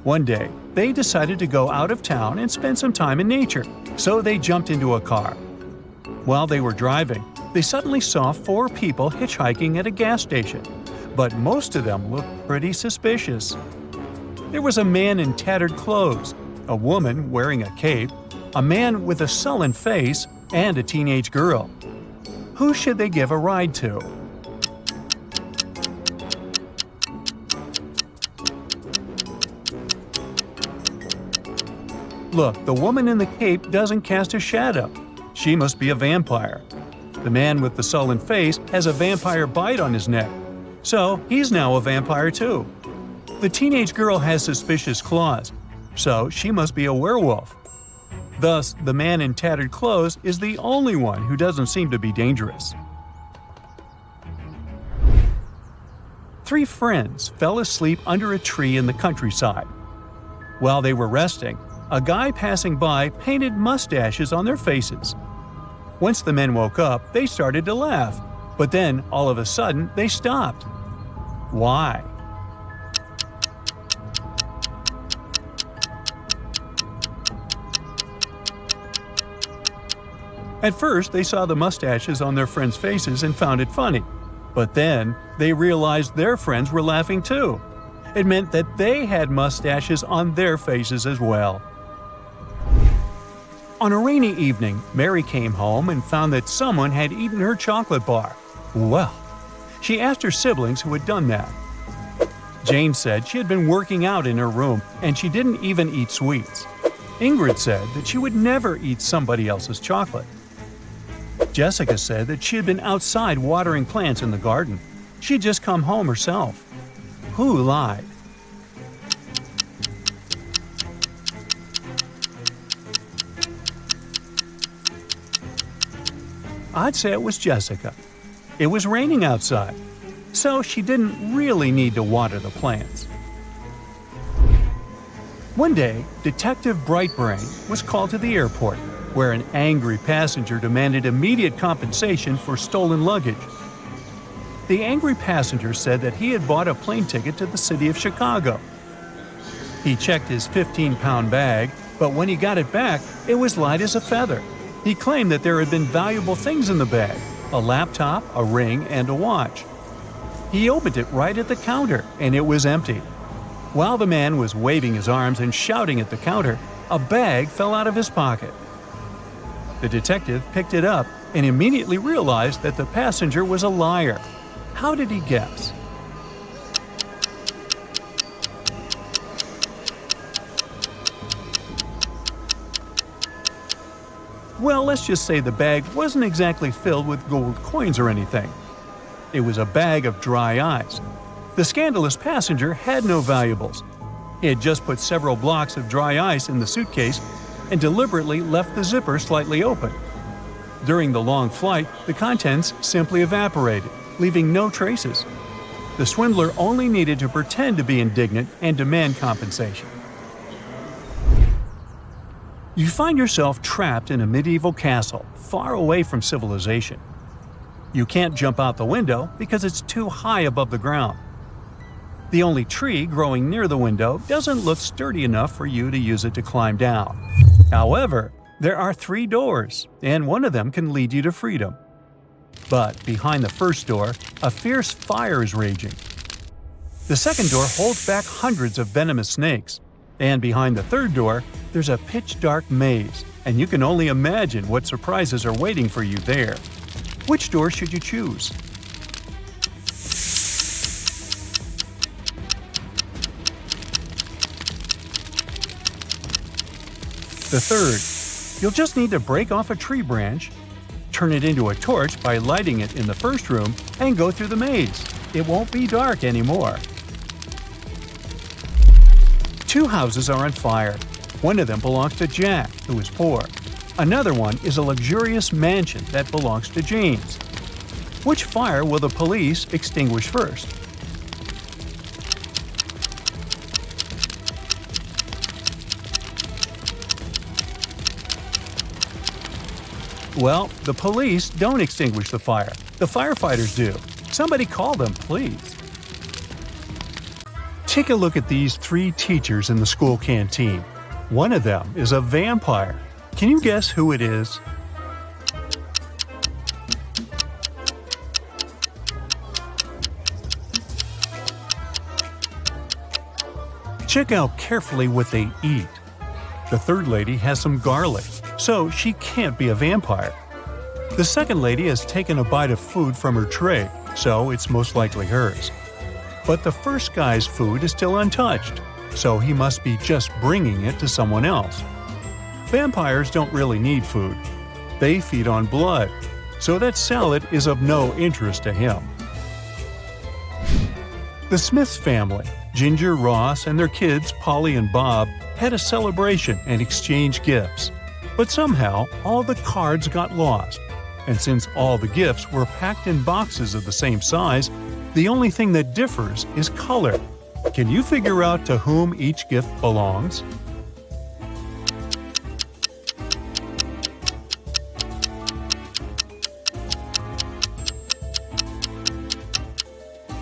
[SPEAKER 1] One day, they decided to go out of town and spend some time in nature, so they jumped into a car. While they were driving, they suddenly saw 4 people hitchhiking at a gas station, but most of them looked pretty suspicious. There was a man in tattered clothes, a woman wearing a cape, a man with a sullen face, and a teenage girl. Who should they give a ride to? Look, the woman in the cape doesn't cast a shadow. She must be a vampire. The man with the sullen face has a vampire bite on his neck, so he's now a vampire too. The teenage girl has suspicious claws, so she must be a werewolf. Thus, the man in tattered clothes is the only one who doesn't seem to be dangerous. 3 friends fell asleep under a tree in the countryside. While they were resting, a guy passing by painted mustaches on their faces. Once the men woke up, they started to laugh, but then, all of a sudden, they stopped. Why? At first, they saw the mustaches on their friends' faces and found it funny. But then, they realized their friends were laughing too. It meant that they had mustaches on their faces as well. On a rainy evening, Mary came home and found that someone had eaten her chocolate bar. Well, she asked her siblings who had done that. Jane said she had been working out in her room and she didn't even eat sweets. Ingrid said that she would never eat somebody else's chocolate. Jessica said that she had been outside watering plants in the garden. She'd just come home herself. Who lied? I'd say it was Jessica. It was raining outside, so she didn't really need to water the plants. One day, Detective Brightbrain was called to the airport, where an angry passenger demanded immediate compensation for stolen luggage. The angry passenger said that he had bought a plane ticket to the city of Chicago. He checked his 15-pound bag, but when he got it back, it was light as a feather. He claimed that there had been valuable things in the bag: a laptop, a ring, and a watch. He opened it right at the counter, and it was empty. While the man was waving his arms and shouting at the counter, a bag fell out of his pocket. The detective picked it up and immediately realized that the passenger was a liar. How did he guess? Well, let's just say the bag wasn't exactly filled with gold coins or anything. It was a bag of dry ice. The scandalous passenger had no valuables. He had just put several blocks of dry ice in the suitcase and deliberately left the zipper slightly open. During the long flight, the contents simply evaporated, leaving no traces. The swindler only needed to pretend to be indignant and demand compensation. You find yourself trapped in a medieval castle, far away from civilization. You can't jump out the window because it's too high above the ground. The only tree growing near the window doesn't look sturdy enough for you to use it to climb down. However, there are 3 doors, and one of them can lead you to freedom. But behind the first door, a fierce fire is raging. The second door holds back hundreds of venomous snakes. And behind the third door, there's a pitch-dark maze, and you can only imagine what surprises are waiting for you there. Which door should you choose? The third. You'll just need to break off a tree branch, turn it into a torch by lighting it in the first room, and go through the maze. It won't be dark anymore. Two houses are on fire. One of them belongs to Jack, who is poor. Another one is a luxurious mansion that belongs to James. Which fire will the police extinguish first? Well, the police don't extinguish the fire. The firefighters do. Somebody call them, please. Take a look at these three teachers in the school canteen. One of them is a vampire. Can you guess who it is? Check out carefully what they eat. The third lady has some garlic, so she can't be a vampire. The second lady has taken a bite of food from her tray, so it's most likely hers. But the first guy's food is still untouched, so he must be just bringing it to someone else. Vampires don't really need food. They feed on blood, so that salad is of no interest to him. The Smiths family, Ginger, Ross, and their kids, Polly and Bob, had a celebration and exchanged gifts. But somehow, all the cards got lost. And since all the gifts were packed in boxes of the same size, the only thing that differs is color. Can you figure out to whom each gift belongs?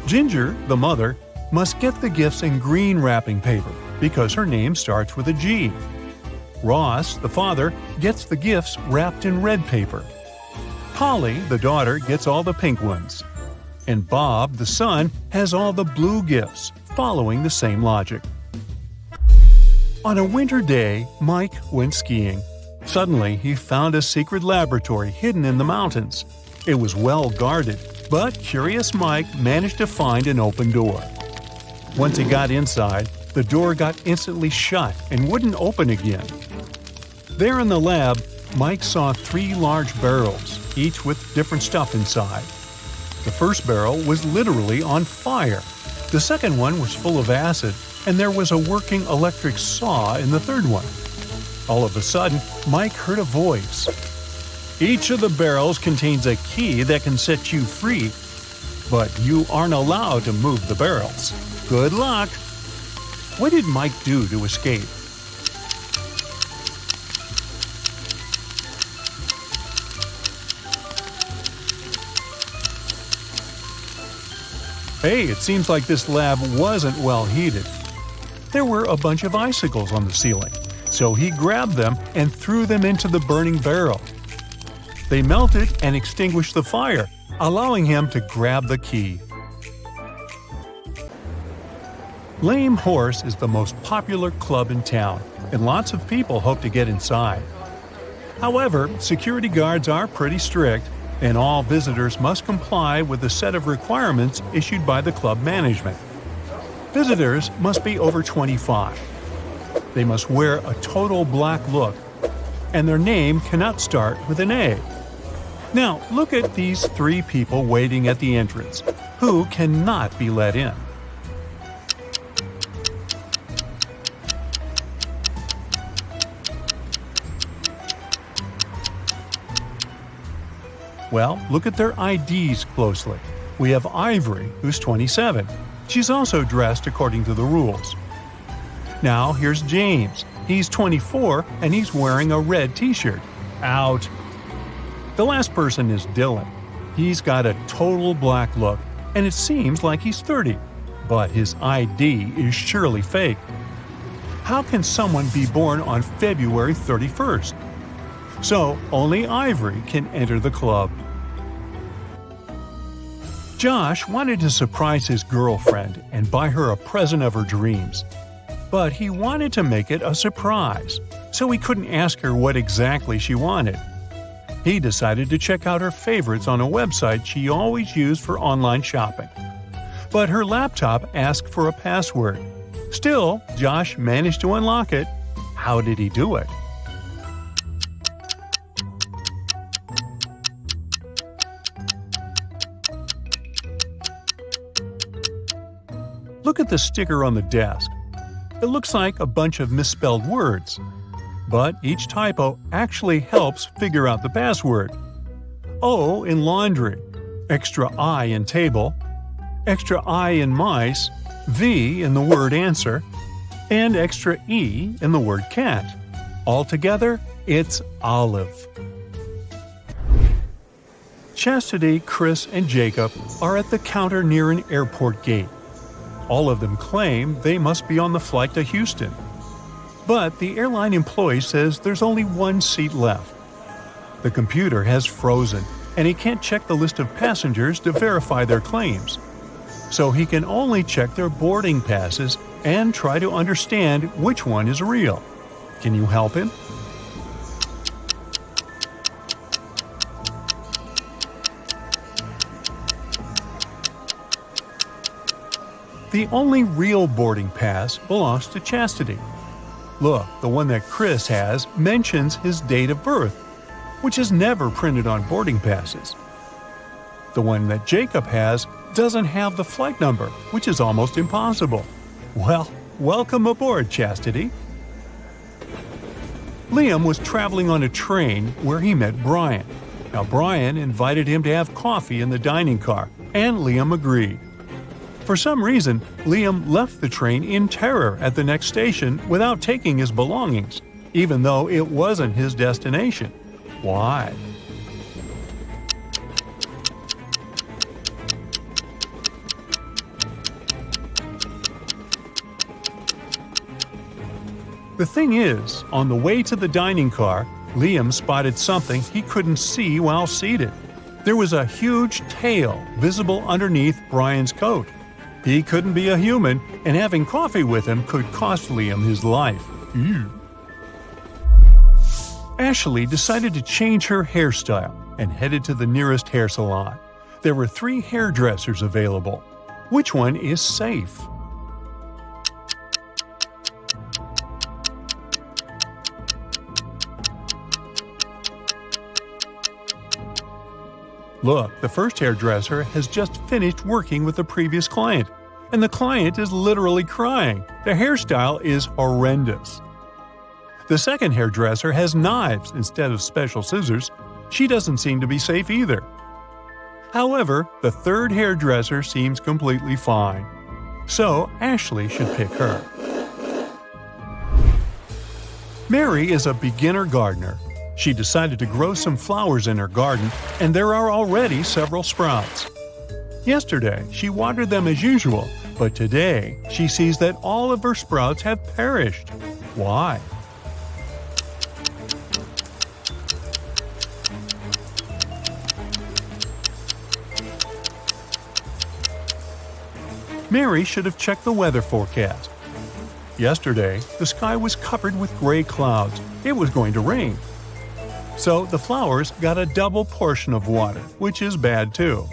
[SPEAKER 1] Ginger, the mother, must get the gifts in green wrapping paper because her name starts with a G. Ross, the father, gets the gifts wrapped in red paper. Polly, the daughter, gets all the pink ones. And Bob, the son, has all the blue gifts, following the same logic. On a winter day, Mike went skiing. Suddenly, he found a secret laboratory hidden in the mountains. It was well guarded, but curious Mike managed to find an open door. Once he got inside, the door got instantly shut and wouldn't open again. There in the lab, Mike saw 3 large barrels, each with different stuff inside. The first barrel was literally on fire. The second one was full of acid, and there was a working electric saw in the third one. All of a sudden, Mike heard a voice. Each of the barrels contains a key that can set you free, but you aren't allowed to move the barrels. Good luck! What did Mike do to escape? Hey, it seems like this lab wasn't well heated. There were a bunch of icicles on the ceiling, so he grabbed them and threw them into the burning barrel. They melted and extinguished the fire, allowing him to grab the key. Lame Horse is the most popular club in town, and lots of people hope to get inside. However, security guards are pretty strict, and all visitors must comply with a set of requirements issued by the club management. Visitors must be over 25. They must wear a total black look, and their name cannot start with an A. Now, look at these 3 people waiting at the entrance, who cannot be let in. Well, look at their IDs closely. We have Ivory, who's 27. She's also dressed according to the rules. Now, here's James. He's 24, and he's wearing a red t-shirt. Out. The last person is Dylan. He's got a total black look, and it seems like he's 30. But his ID is surely fake. How can someone be born on February 31st? So, only Ivory can enter the club. Josh wanted to surprise his girlfriend and buy her a present of her dreams. But he wanted to make it a surprise, so he couldn't ask her what exactly she wanted. He decided to check out her favorites on a website she always used for online shopping. But her laptop asked for a password. Still, Josh managed to unlock it. How did he do it? Look at the sticker on the desk. It looks like a bunch of misspelled words. But each typo actually helps figure out the password. O in laundry, extra I in table, extra I in mice, V in the word answer, and extra E in the word cat. Altogether, it's olive. Chastity, Chris, and Jacob are at the counter near an airport gate. All of them claim they must be on the flight to Houston. But the airline employee says there's only one seat left. The computer has frozen, and he can't check the list of passengers to verify their claims. So he can only check their boarding passes and try to understand which one is real. Can you help him? The only real boarding pass belongs to Chastity. Look, the one that Chris has mentions his date of birth, which is never printed on boarding passes. The one that Jacob has doesn't have the flight number, which is almost impossible. Well, welcome aboard, Chastity. Liam was traveling on a train where he met Brian. Now, Brian invited him to have coffee in the dining car, and Liam agreed. For some reason, Liam left the train in terror at the next station without taking his belongings, even though it wasn't his destination. Why? The thing is, on the way to the dining car, Liam spotted something he couldn't see while seated. There was a huge tail visible underneath Brian's coat. He couldn't be a human, and having coffee with him could cost Liam his life. Ew. Ashley decided to change her hairstyle and headed to the nearest hair salon. There were 3 hairdressers available. Which one is safe? Look, the first hairdresser has just finished working with the previous client, and the client is literally crying. The hairstyle is horrendous. The second hairdresser has knives instead of special scissors. She doesn't seem to be safe either. However, the third hairdresser seems completely fine. So, Ashley should pick her. Mary is a beginner gardener. She decided to grow some flowers in her garden, and there are already several sprouts. Yesterday, she watered them as usual, but today she sees that all of her sprouts have perished. Why? Mary should have checked the weather forecast. Yesterday, the sky was covered with gray clouds. It was going to rain. So the flowers got a double portion of water, which is bad too.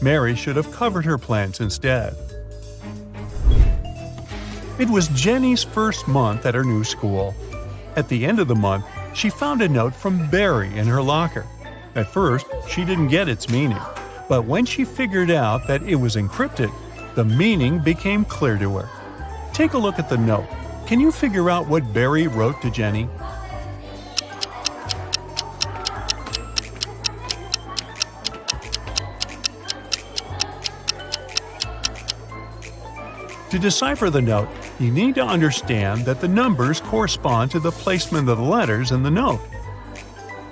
[SPEAKER 1] Mary should have covered her plants instead. It was Jenny's first month at her new school. At the end of the month, she found a note from Barry in her locker. At first, she didn't get its meaning, but when she figured out that it was encrypted, the meaning became clear to her. Take a look at the note. Can you figure out what Barry wrote to Jenny? To decipher the note, you need to understand that the numbers correspond to the placement of the letters in the note.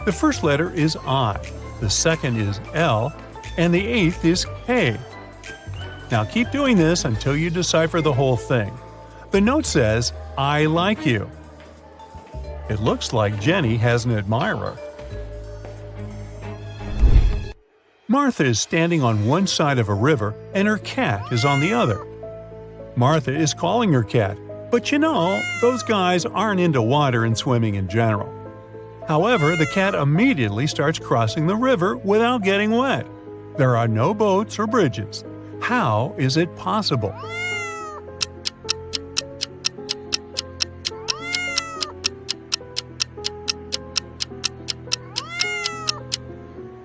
[SPEAKER 1] The first letter is I, the second is L, and the 8th is K. Now keep doing this until you decipher the whole thing. The note says, I like you. It looks like Jenny has an admirer. Martha is standing on one side of a river and her cat is on the other. Martha is calling her cat, but those guys aren't into water and swimming in general. However, the cat immediately starts crossing the river without getting wet. There are no boats or bridges. How is it possible?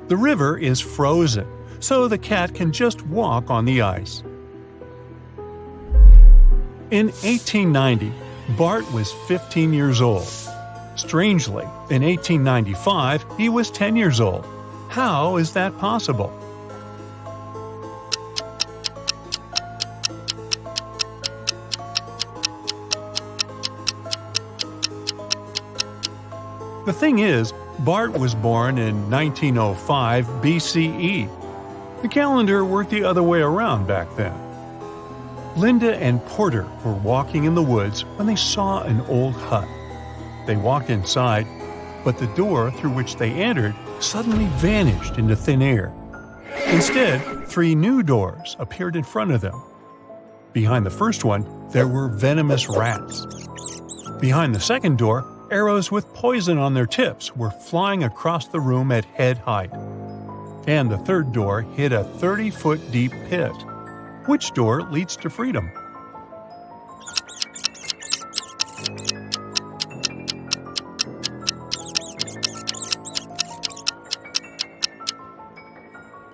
[SPEAKER 1] The river is frozen, so the cat can just walk on the ice. In 1890, Bart was 15 years old. Strangely, in 1895, he was 10 years old. How is that possible? The thing is, Bart was born in 1905 BCE. The calendar worked the other way around back then. Linda and Porter were walking in the woods when they saw an old hut. They walked inside, but the door through which they entered suddenly vanished into thin air. Instead, 3 new doors appeared in front of them. Behind the first one, there were venomous rats. Behind the second door, arrows with poison on their tips were flying across the room at head height. And the third door hid a 30-foot deep pit. Which door leads to freedom?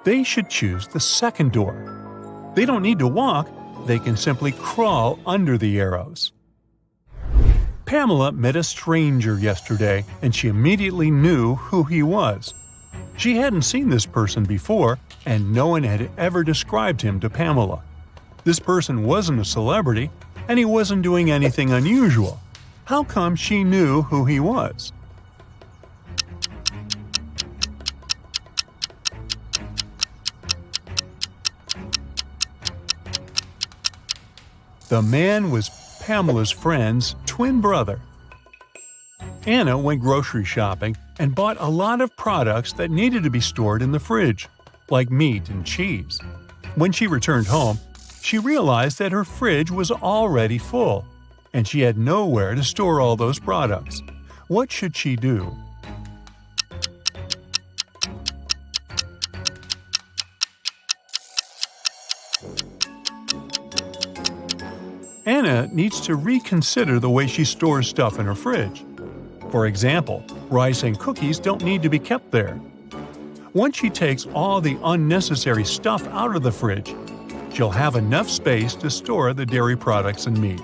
[SPEAKER 1] They should choose the second door. They don't need to walk, they can simply crawl under the arrows. Pamela met a stranger yesterday, and she immediately knew who he was. She hadn't seen this person before, and no one had ever described him to Pamela. This person wasn't a celebrity, and he wasn't doing anything unusual. How come she knew who he was? The man was Pamela's friend's twin brother. Anna went grocery shopping and bought a lot of products that needed to be stored in the fridge, like meat and cheese. When she returned home, she realized that her fridge was already full, and she had nowhere to store all those products. What should she do? Anna needs to reconsider the way she stores stuff in her fridge. For example, rice and cookies don't need to be kept there. Once she takes all the unnecessary stuff out of the fridge, she'll have enough space to store the dairy products and meat.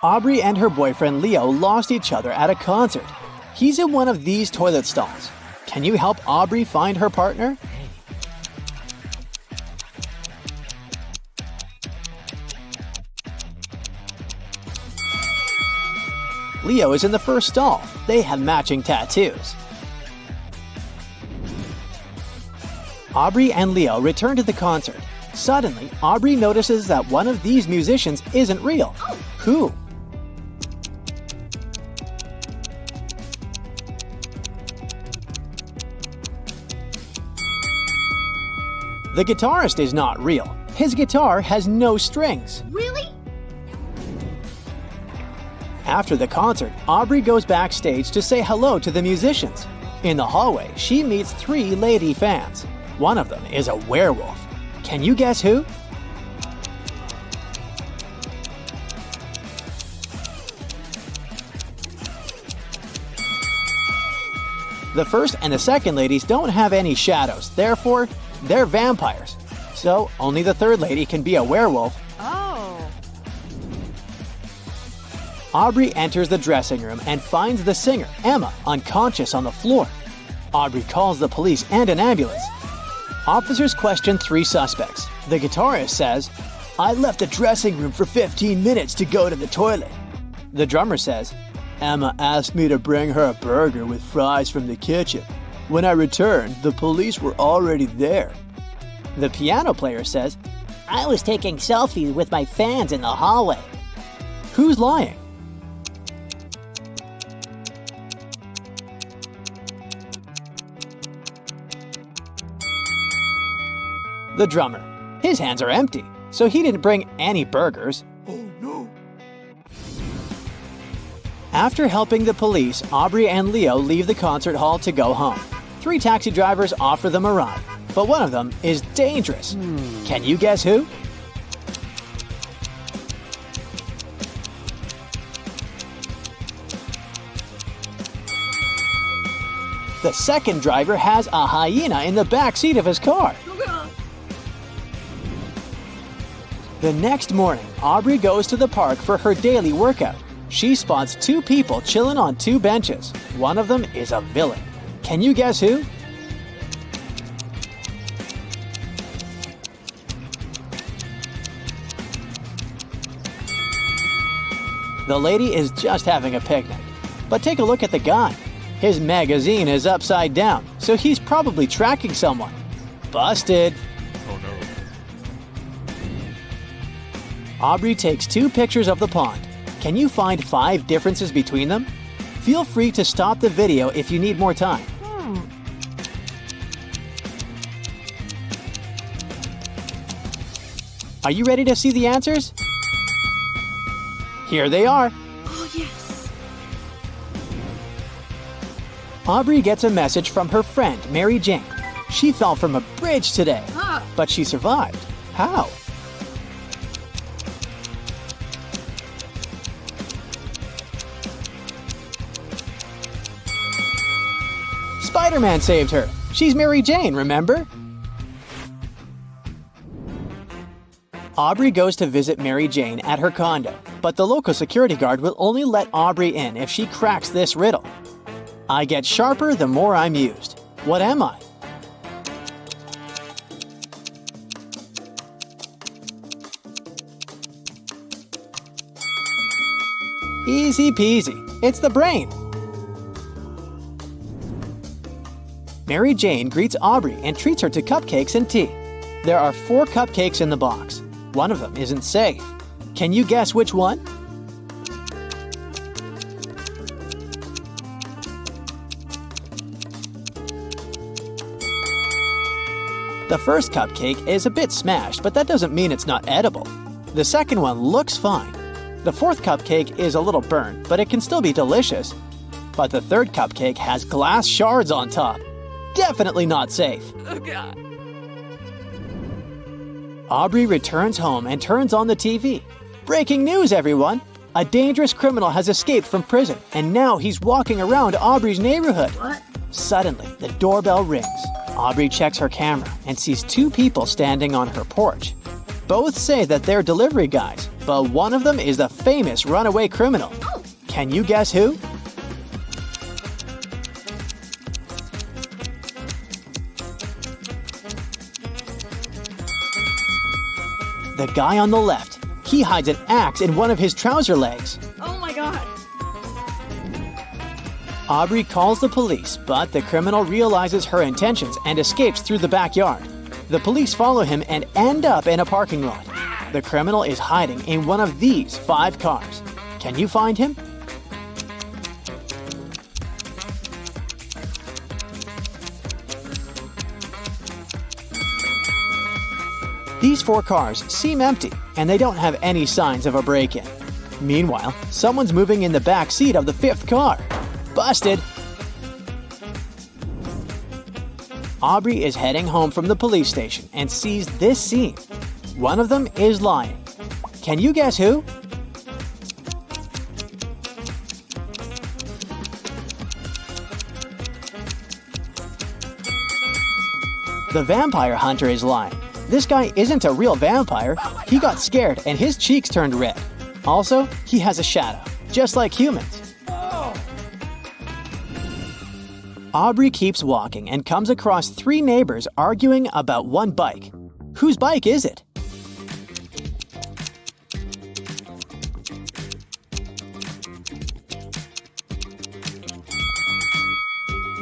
[SPEAKER 2] Aubrey and her boyfriend Leo lost each other at a concert. He's in one of these toilet stalls. Can you help Aubrey find her partner? Leo is in the first stall. They have matching tattoos. Aubrey and Leo return to the concert. Suddenly, Aubrey notices that one of these musicians isn't real. Who? The guitarist is not real. His guitar has no strings.
[SPEAKER 3] Really?
[SPEAKER 2] After the concert, Aubrey goes backstage to say hello to the musicians. In the hallway, she meets 3 lady fans. One of them is a werewolf. Can you guess who? The first and the second ladies don't have any shadows, therefore, they're vampires. So, only the third lady can be a werewolf.
[SPEAKER 3] Oh.
[SPEAKER 2] Aubrey enters the dressing room and finds the singer, Emma, unconscious on the floor. Aubrey calls the police and an ambulance. Officers question 3 suspects. The guitarist says, "I left the dressing room for 15 minutes to go to the toilet." The drummer says, "Emma asked me to bring her a burger with fries from the kitchen. When I returned, the police were already there." The piano player says, "I was taking selfies with my fans in the hallway." Who's lying? The drummer. His hands are empty, so he didn't bring any burgers.
[SPEAKER 3] Oh no.
[SPEAKER 2] After helping the police, Aubrey and Leo leave the concert hall to go home. 3 taxi drivers offer them a ride, but one of them is dangerous. Can you guess who? The second driver has a hyena in the back seat of his car.
[SPEAKER 3] Oh god.
[SPEAKER 2] The next morning, Aubrey goes to the park for her daily workout. She spots 2 people chilling on 2 benches. One of them is a villain. Can you guess who? The lady is just having a picnic. But take a look at the guy. His magazine is upside down, so he's probably tracking someone. Busted!
[SPEAKER 3] Oh no.
[SPEAKER 2] Aubrey takes 2 pictures of the pond. Can you find 5 differences between them? Feel free to stop the video if you need more time. Are you ready to see the answers? Here they are.
[SPEAKER 3] Oh yes.
[SPEAKER 2] Aubrey gets a message from her friend, Mary Jane. She fell from a bridge today,
[SPEAKER 3] Ah.
[SPEAKER 2] but she survived. How? Spider-Man saved her. She's Mary Jane, remember? Aubrey goes to visit Mary Jane at her condo, but the local security guard will only let Aubrey in if she cracks this riddle. I get sharper the more I'm used. What am I? Easy peasy. It's the brain. Mary Jane greets Aubrey and treats her to cupcakes and tea. There are 4 cupcakes in the box. One of them isn't safe. Can you guess which one? The first cupcake is a bit smashed, but that doesn't mean it's not edible. The second one looks fine. The 4th cupcake is a little burnt, but it can still be delicious. But the 3rd cupcake has glass shards on top. Definitely not safe.
[SPEAKER 3] Oh god.
[SPEAKER 2] Aubrey returns home and turns on the TV. Breaking news, everyone! A dangerous criminal has escaped from prison, and now he's walking around Aubrey's neighborhood.
[SPEAKER 3] What?
[SPEAKER 2] Suddenly, the doorbell rings. Aubrey checks her camera and sees 2 people standing on her porch. Both say that they're delivery guys, but one of them is the famous runaway criminal.
[SPEAKER 3] Oh.
[SPEAKER 2] Can you guess who? The guy on the left. He hides an axe in one of his trouser legs.
[SPEAKER 3] Oh my god.
[SPEAKER 2] Aubrey calls the police, but the criminal realizes her intentions and escapes through the backyard. The police follow him and end up in a parking lot. The criminal is hiding in one of these 5 cars. Can you find him? These 4 cars seem empty, and they don't have any signs of a break-in. Meanwhile, someone's moving in the back seat of the 5th car. Busted! Aubrey is heading home from the police station and sees this scene. One of them is lying. Can you guess who? The vampire hunter is lying. This guy isn't a real vampire. He got scared and his cheeks turned red. Also, he has a shadow, just like humans. Aubrey keeps walking and comes across 3 neighbors arguing about one bike. Whose bike is it?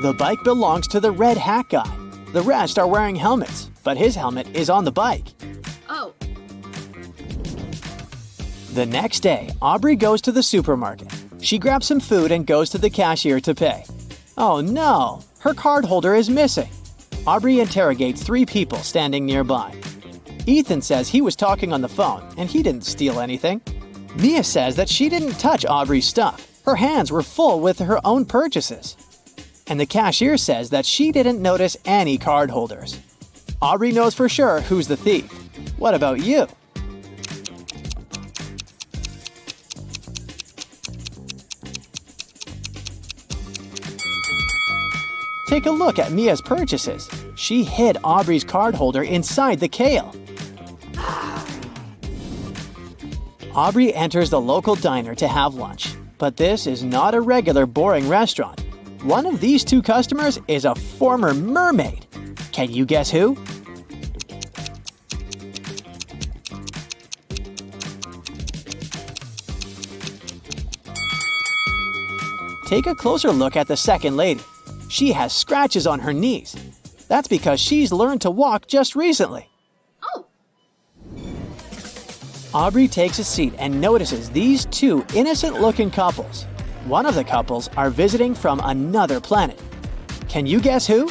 [SPEAKER 2] The bike belongs to the red hat guy. The rest are wearing helmets, but his helmet is on the bike.
[SPEAKER 3] Oh.
[SPEAKER 2] The next day, Aubrey goes to the supermarket. She grabs some food and goes to the cashier to pay. Oh no, her card holder is missing. Aubrey interrogates 3 people standing nearby. Ethan says he was talking on the phone and he didn't steal anything. Mia says that she didn't touch Aubrey's stuff. Her hands were full with her own purchases. And the cashier says that she didn't notice any card holders. Aubrey knows for sure who's the thief. What about you? Take a look at Mia's purchases. She hid Aubrey's card holder inside the kale. Aubrey enters the local diner to have lunch, but this is not a regular boring restaurant. One of these two customers is a former mermaid. Can you guess who? Take a closer look at the second lady. She has scratches on her knees. That's because she's learned to walk just recently.
[SPEAKER 3] Oh.
[SPEAKER 2] Aubrey takes a seat and notices these two innocent-looking couples. One of the couples are visiting from another planet. Can you guess who?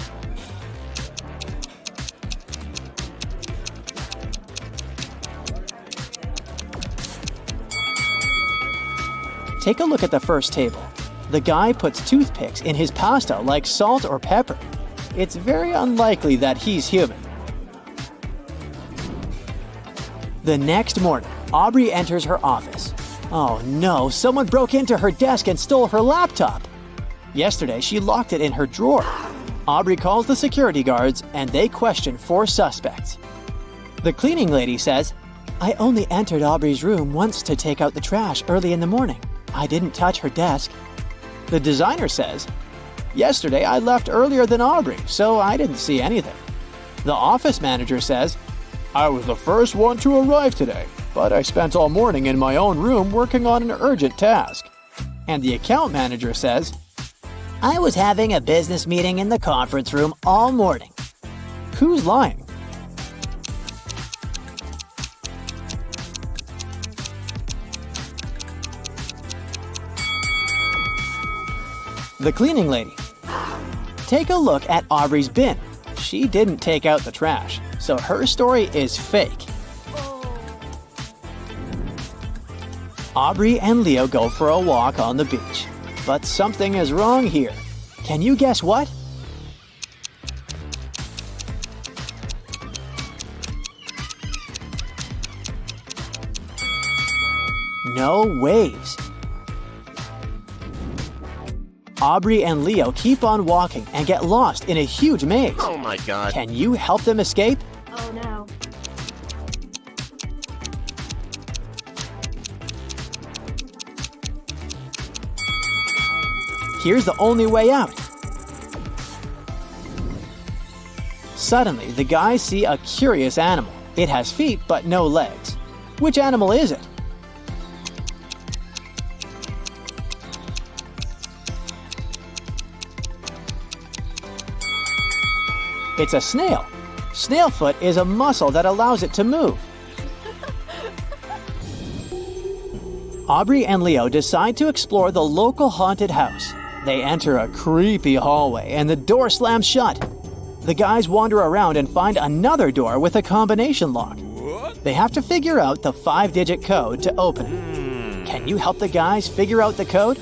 [SPEAKER 2] Take a look at the first table. The guy puts toothpicks in his pasta like salt or pepper. It's very unlikely that he's human. The next morning, Aubrey enters her office. Oh no, someone broke into her desk and stole her laptop. Yesterday, she locked it in her drawer. Aubrey calls the security guards and they question 4 suspects. The cleaning lady says, "I only entered Aubrey's room once to take out the trash early in the morning. I didn't touch her desk." The designer says, "Yesterday I left earlier than Aubrey, so I didn't see anything." The office manager says, "I was the first one to arrive today, but I spent all morning in my own room working on an urgent task." And the account manager says, "I was having a business meeting in the conference room all morning." Who's lying? The cleaning lady. Take a look at Aubrey's bin. She didn't take out the trash, so her story is fake. Aubrey and Leo go for a walk on the beach. But something is wrong here. Can you guess what? No waves. Aubrey and Leo keep on walking and get lost in a huge maze.
[SPEAKER 4] Oh my god.
[SPEAKER 2] Can you help them escape?
[SPEAKER 3] Oh no.
[SPEAKER 2] Here's the only way out. Suddenly, the guys see a curious animal. It has feet but no legs. Which animal is it? It's a snail. Snail foot is a muscle that allows it to move. Aubrey and Leo decide to explore the local haunted house. They enter a creepy hallway and the door slams shut. The guys wander around and find another door with a combination lock. They have to figure out the 5-digit code to open it. Can you help the guys figure out the code?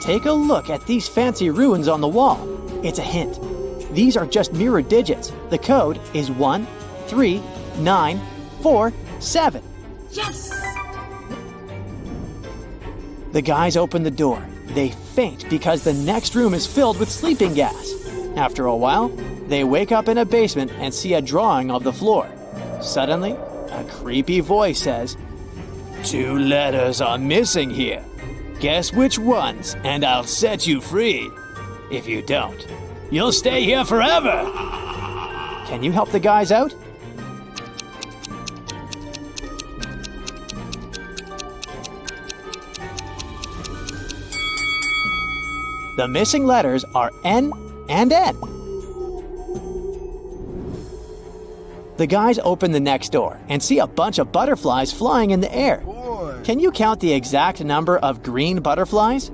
[SPEAKER 2] Take a look at these fancy runes on the wall. It's a hint. These are just mirror digits. The code is 13947.
[SPEAKER 3] Yes!
[SPEAKER 2] The guys open the door. They faint because the next room is filled with sleeping gas. After a while, they wake up in a basement and see a drawing of the floor. Suddenly, a creepy voice says, "2 letters are missing here. Guess which ones, and I'll set you free. If you don't, you'll stay here forever." Can you help the guys out? The missing letters are N and N. The guys open the next door and see a bunch of butterflies flying in the air. Can you count the exact number of green butterflies?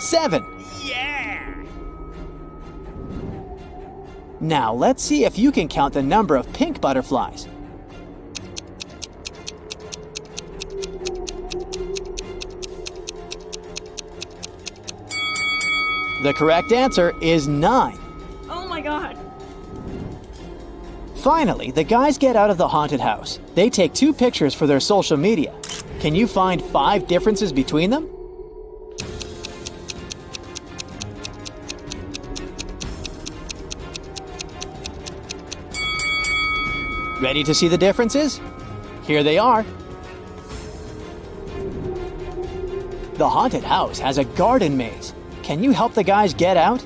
[SPEAKER 2] 7. Yeah! Now let's see if you can count the number of pink butterflies. The correct answer is 9.
[SPEAKER 3] Oh my god.
[SPEAKER 2] Finally, the guys get out of the haunted house. They take 2 pictures for their social media. Can you find 5 differences between them? Ready to see the differences? Here they are. The haunted house has a garden maze. Can you help the guys get out?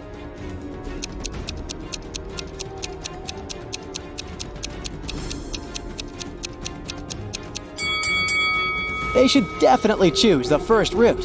[SPEAKER 2] They should definitely choose the first route.